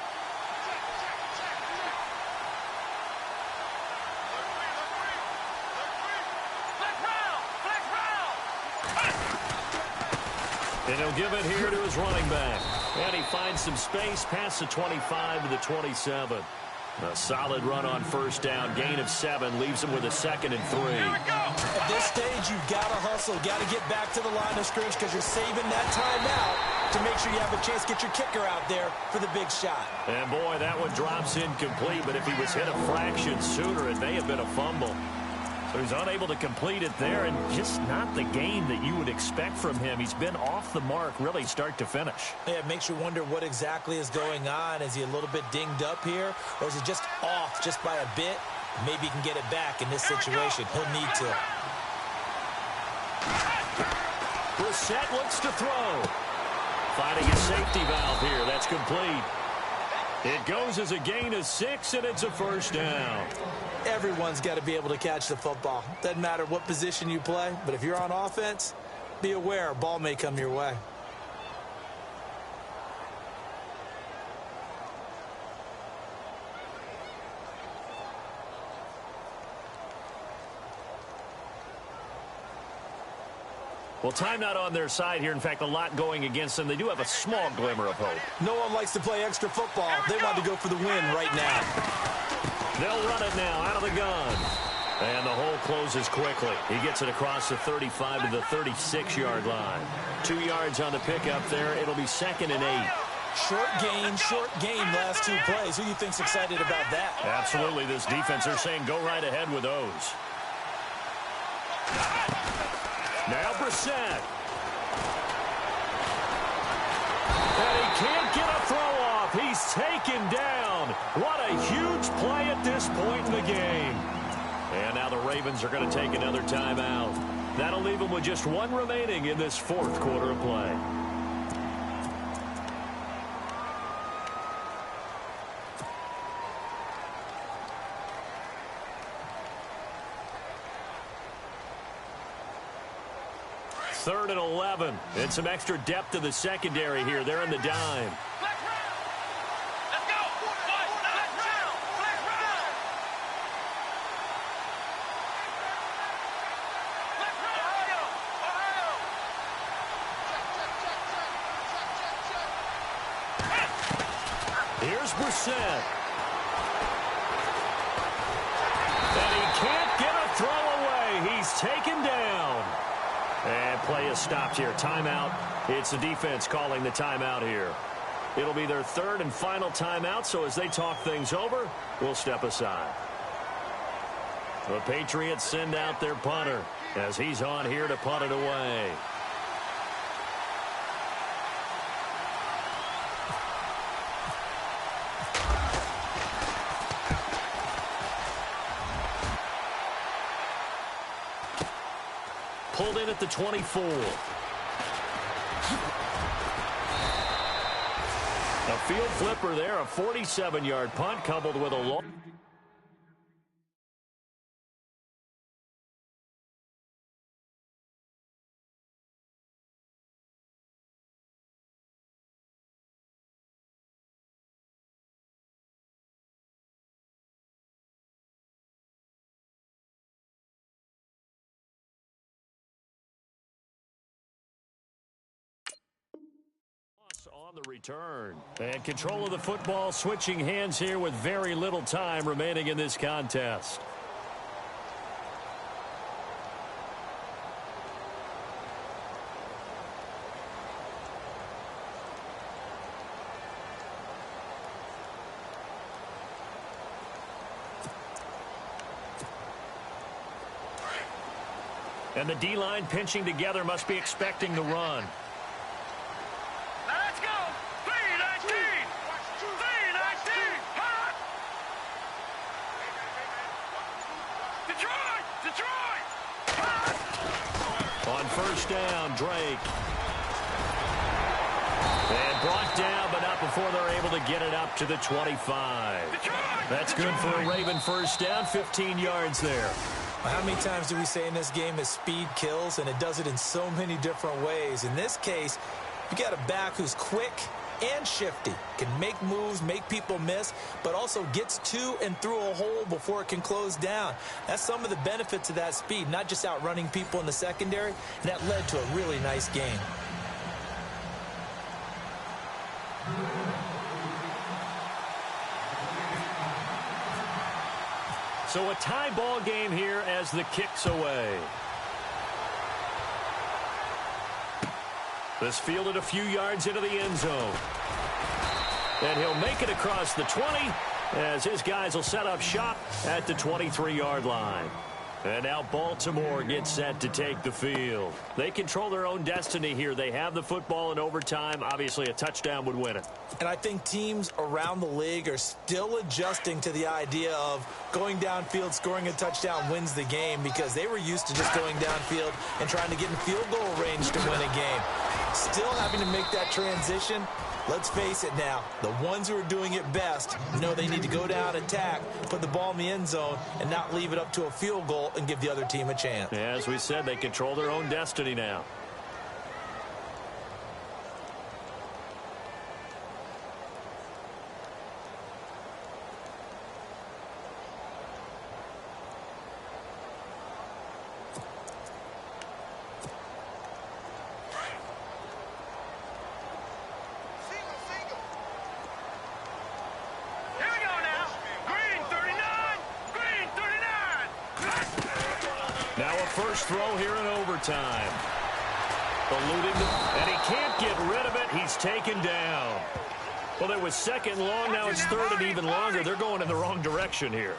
And he'll give it here to his running back. And he finds some space past the 25 to the 27. A solid run on first down. Gain of 7 leaves him with a 2nd and 3. At this stage, you've got to hustle. Got to get back to the line of scrimmage because you're saving that timeout to make sure you have a chance to get your kicker out there for the big shot. And, boy, that one drops incomplete. But if he was hit a fraction sooner, it may have been a fumble. So he's unable to complete it there, and just not the game that you would expect from him. He's been off the mark really start to finish. Yeah, it makes you wonder what exactly is going on. Is he a little bit dinged up here, or is he just off just by a bit? Maybe he can get it back in this situation. He'll need to. Brissett looks to throw. Finding a safety valve here. That's complete. It goes as a gain of 6, and it's a first down. Everyone's got to be able to catch the football. Doesn't matter what position you play, but if you're on offense, be aware a ball may come your way. Well, time not on their side here. In fact, a lot going against them. They do have a small glimmer of hope. No one likes to play extra football. They want to go for the win right now. They'll run it now out of the gun. And the hole closes quickly. He gets it across the 35 to the 36-yard line. 2 yards on the pickup there. It'll be 2nd and 8. Short game, last 2 plays. Who do you think's excited about that? Absolutely. This defense, they're saying go right ahead with those. Now Brissett. And he can't get a throw off. He's taken down. What a huge play at this point in the game. And now the Ravens are going to take another timeout. That'll leave them with just 1 remaining in this 4th quarter of play. Third and 11. And some extra depth to the secondary here. They're in the dime. Let's go. Black round. Here's Brissett. And he can't get a throw away. He's taken down. And play is stopped here. Timeout. It's the defense calling the timeout here. It'll be their 3rd and final timeout, so as they talk things over, we'll step aside. The Patriots send out their punter as he's on here to punt it away. Pulled in at the 24. A field flipper there, a 47-yard punt coupled with a long. On the return. And control of the football, switching hands here with very little time remaining in this contest. And the D-line pinching together, must be expecting the run. Let's go. 319. 319. Hot. Detroit. Hot. On first down, Drake. And brought down, but not before they're able to get it up to the 25. That's good for a Raven first down, 15 yards there. How many times do we say in this game that speed kills, and it does it in so many different ways? In this case, you got a back who's quick and shifty, can make moves, make people miss, but also gets to and through a hole before it can close down. That's some of the benefits of that speed, not just outrunning people in the secondary, and that led to a really nice game. So a tie ball game here as the kick's away. This fielded a few yards into the end zone. And he'll make it across the 20 as his guys will set up shop at the 23-yard line. And now Baltimore gets set to take the field. They control their own destiny here. They have the football in overtime. Obviously, a touchdown would win it. And I think teams around the league are still adjusting to the idea of going downfield, scoring a touchdown wins the game, because they were used to just going downfield and trying to get in field goal range to win a game. Still having to make that transition. Let's face it now, the ones who are doing it best know they need to go down, attack, put the ball in the end zone, and not leave it up to a field goal and give the other team a chance. Yeah, as we said, they control their own destiny now. Now a first throw here in overtime. Eluding, and he can't get rid of it. He's taken down. Well, it was second long. Now it's third and even longer. They're going in the wrong direction here.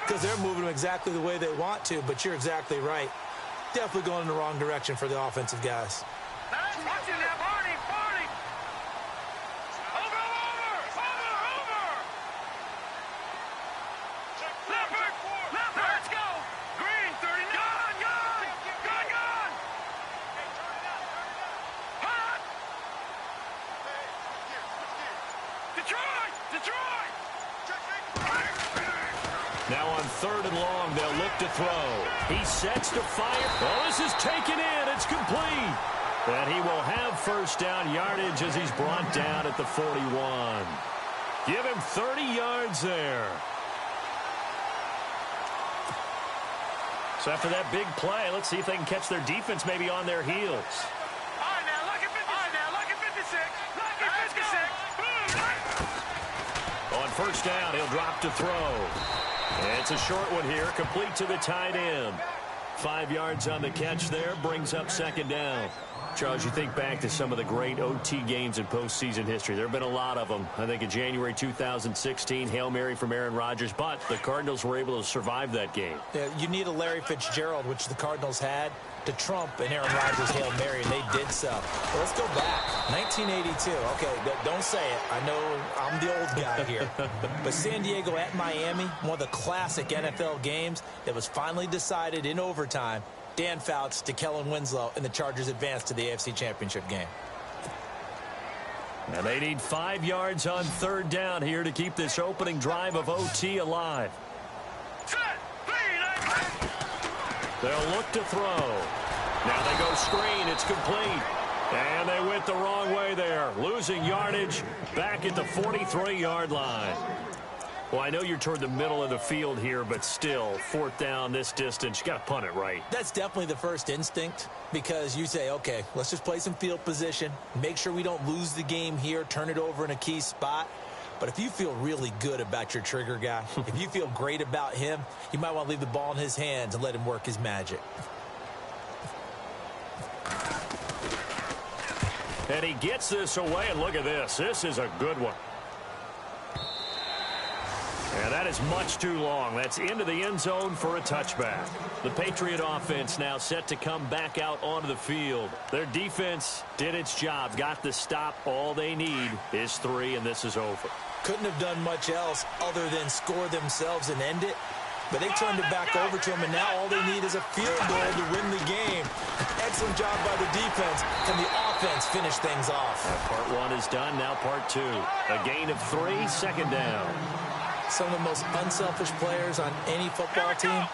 Because they're moving them exactly the way they want to, but you're exactly right. Definitely going in the wrong direction for the offensive guys. Now on third and long, they'll look to throw. He sets to fire. Oh, this is taken in. It's complete. And he will have first down yardage as he's brought down at the 41. Give him 30 yards there. So after that big play, let's see if they can catch their defense maybe on their heels. On first down, he'll drop to throw. It's a short one here, complete to the tight end. 5 yards on the catch there, brings up second down. Charles, you think back to some of the great OT games in postseason history. There have been a lot of them. I think in January 2016, Hail Mary from Aaron Rodgers, but the Cardinals were able to survive that game. Yeah, you need a Larry Fitzgerald, which the Cardinals had, to trump an Aaron Rodgers Hail Mary, and they did so. Well, let's go back. 1982. Okay, don't say it. I know I'm the old guy here. But San Diego at Miami, one of the classic NFL games that was finally decided in overtime. Dan Fouts to Kellen Winslow, and the Chargers advanced to the AFC Championship game. And they need 5 yards on third down here to keep this opening drive of OT alive. They'll look to throw. Now they go screen. It's complete. And they went the wrong way there. Losing yardage back at the 43-yard line. Well, I know you're toward the middle of the field here, but still, fourth down this distance, you got to punt it right. That's definitely the first instinct, because you say, okay, let's just play some field position, make sure we don't lose the game here, turn it over in a key spot. But if you feel really good about your trigger guy, if you feel great about him, you might want to leave the ball in his hands and let him work his magic. And he gets this away, and look at this. This is a good one. And that is much too long. That's into the end zone for a touchback. The Patriot offense now set to come back out onto the field. Their defense did its job, got the stop. All they need is 3, and this is over. Couldn't have done much else other than score themselves and end it. But they turned it back over to him, and now all they need is a field goal to win the game. Excellent job by the defense. Can the offense finish things off? Part 1 is done. Now part 2. A gain of 3, second down. Some of the most unselfish players on any football team,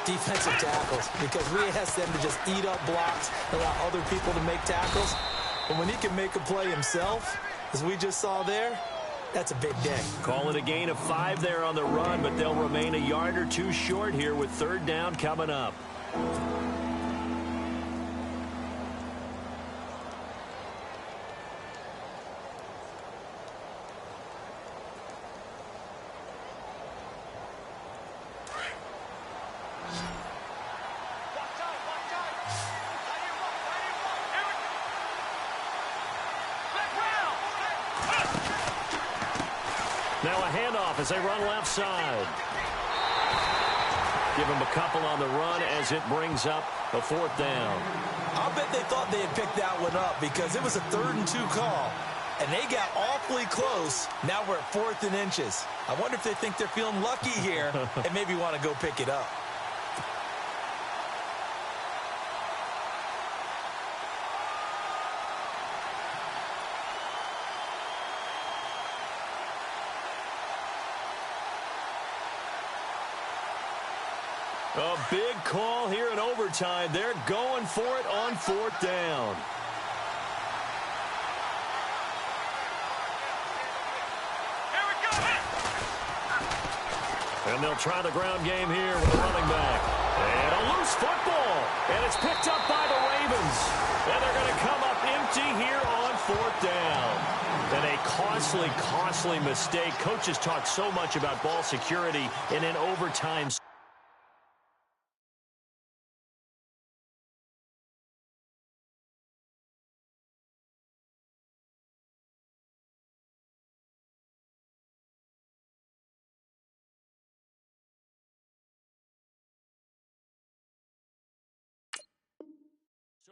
defensive tackles, because we ask them to just eat up blocks, allow other people to make tackles. But when he can make a play himself, as we just saw there, that's a big day. Call it a gain of 5 there on the run, but they'll remain a yard or 2 short here with third down coming up. Now a handoff as they run left side. Give them a couple on the run as it brings up a fourth down. I'll bet they thought they had picked that one up because it was a 3rd and 2 call. And they got awfully close. Now we're at 4th and inches. I wonder if they think they're feeling lucky here and maybe want to go pick it up. A big call here in overtime. They're going for it on 4th down. And they'll try the ground game here with a running back. And a loose football. And it's picked up by the Ravens. And they're going to come up empty here on 4th down. And a costly mistake. Coaches talk so much about ball security in an overtime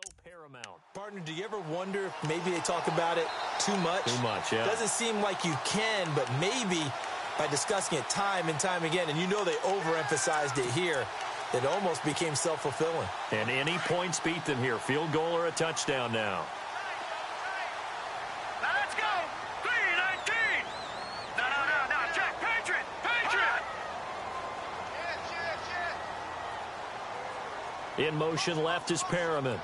So paramount. Partner, do you ever wonder if maybe they talk about it too much? Too much, yeah. Doesn't seem like you can, but maybe by discussing it time and time again, and you know they overemphasized it here, it almost became self-fulfilling. And any points beat them here, field goal or a touchdown now. Now let's go. 3-19. No. Check. Patriot. In motion left is Perriman.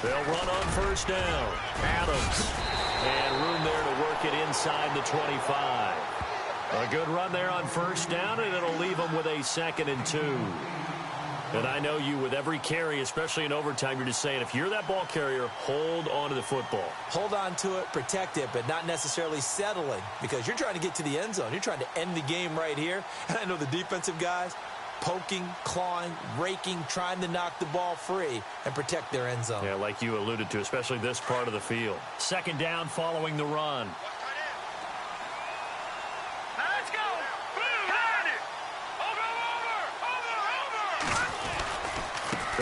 They'll run on first down. Adams. And room there to work it inside the 25. A good run there on first down, and it'll leave them with a 2nd and 2. And I know you, with every carry, especially in overtime, you're just saying, if you're that ball carrier, hold on to the football. Hold on to it, protect it, but not necessarily settling, because you're trying to get to the end zone. You're trying to end the game right here. And I know the defensive guys, poking, clawing, raking, trying to knock the ball free and protect their end zone. Yeah, like you alluded to, especially this part of the field. 2nd down following the run. Now let's go. Behind it. Over.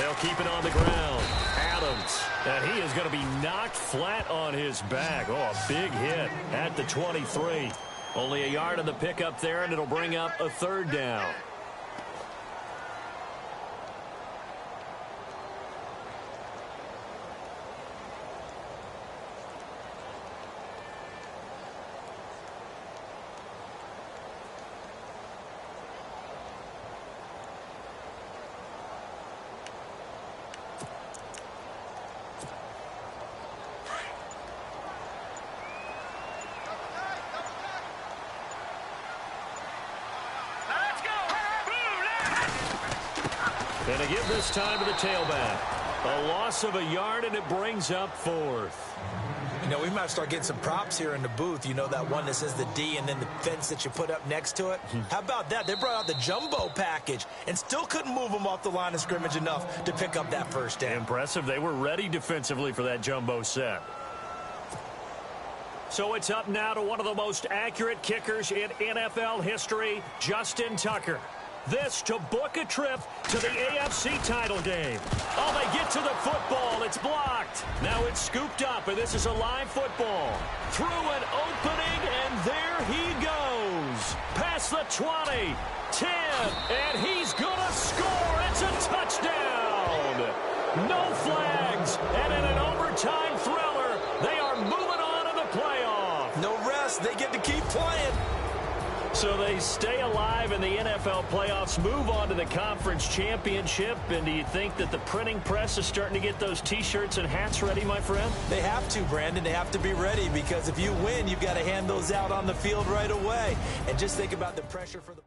They'll keep it on the ground. Adams. And he is going to be knocked flat on his back. Oh, a big hit at the 23. Only a yard on the pickup there, and it'll bring up a 3rd down. And they give this time to the tailback. A loss of a yard, and it brings up 4th. You know, we might start getting some props here in the booth. You know, that one that says the D and then the fence that you put up next to it? How about that? They brought out the jumbo package and still couldn't move them off the line of scrimmage enough to pick up that first down. Impressive. They were ready defensively for that jumbo set. So it's up now to one of the most accurate kickers in NFL history, Justin Tucker. This to book a trip to the AFC title game. Oh, they get to the football. It's blocked. Now it's scooped up, and this is a live football. Through an opening, and there he goes. Past the 20, 10, and he's going to score. It's a touchdown. No flags, and in an overtime thriller, they are moving on in the playoff. No rest. They get to keep playing. So they stay alive in the NFL playoffs, move on to the conference championship. And do you think that the printing press is starting to get those T-shirts and hats ready, my friend? They have to, Brandon. They have to be ready, because if you win, you've got to hand those out on the field right away. And just think about the pressure for the...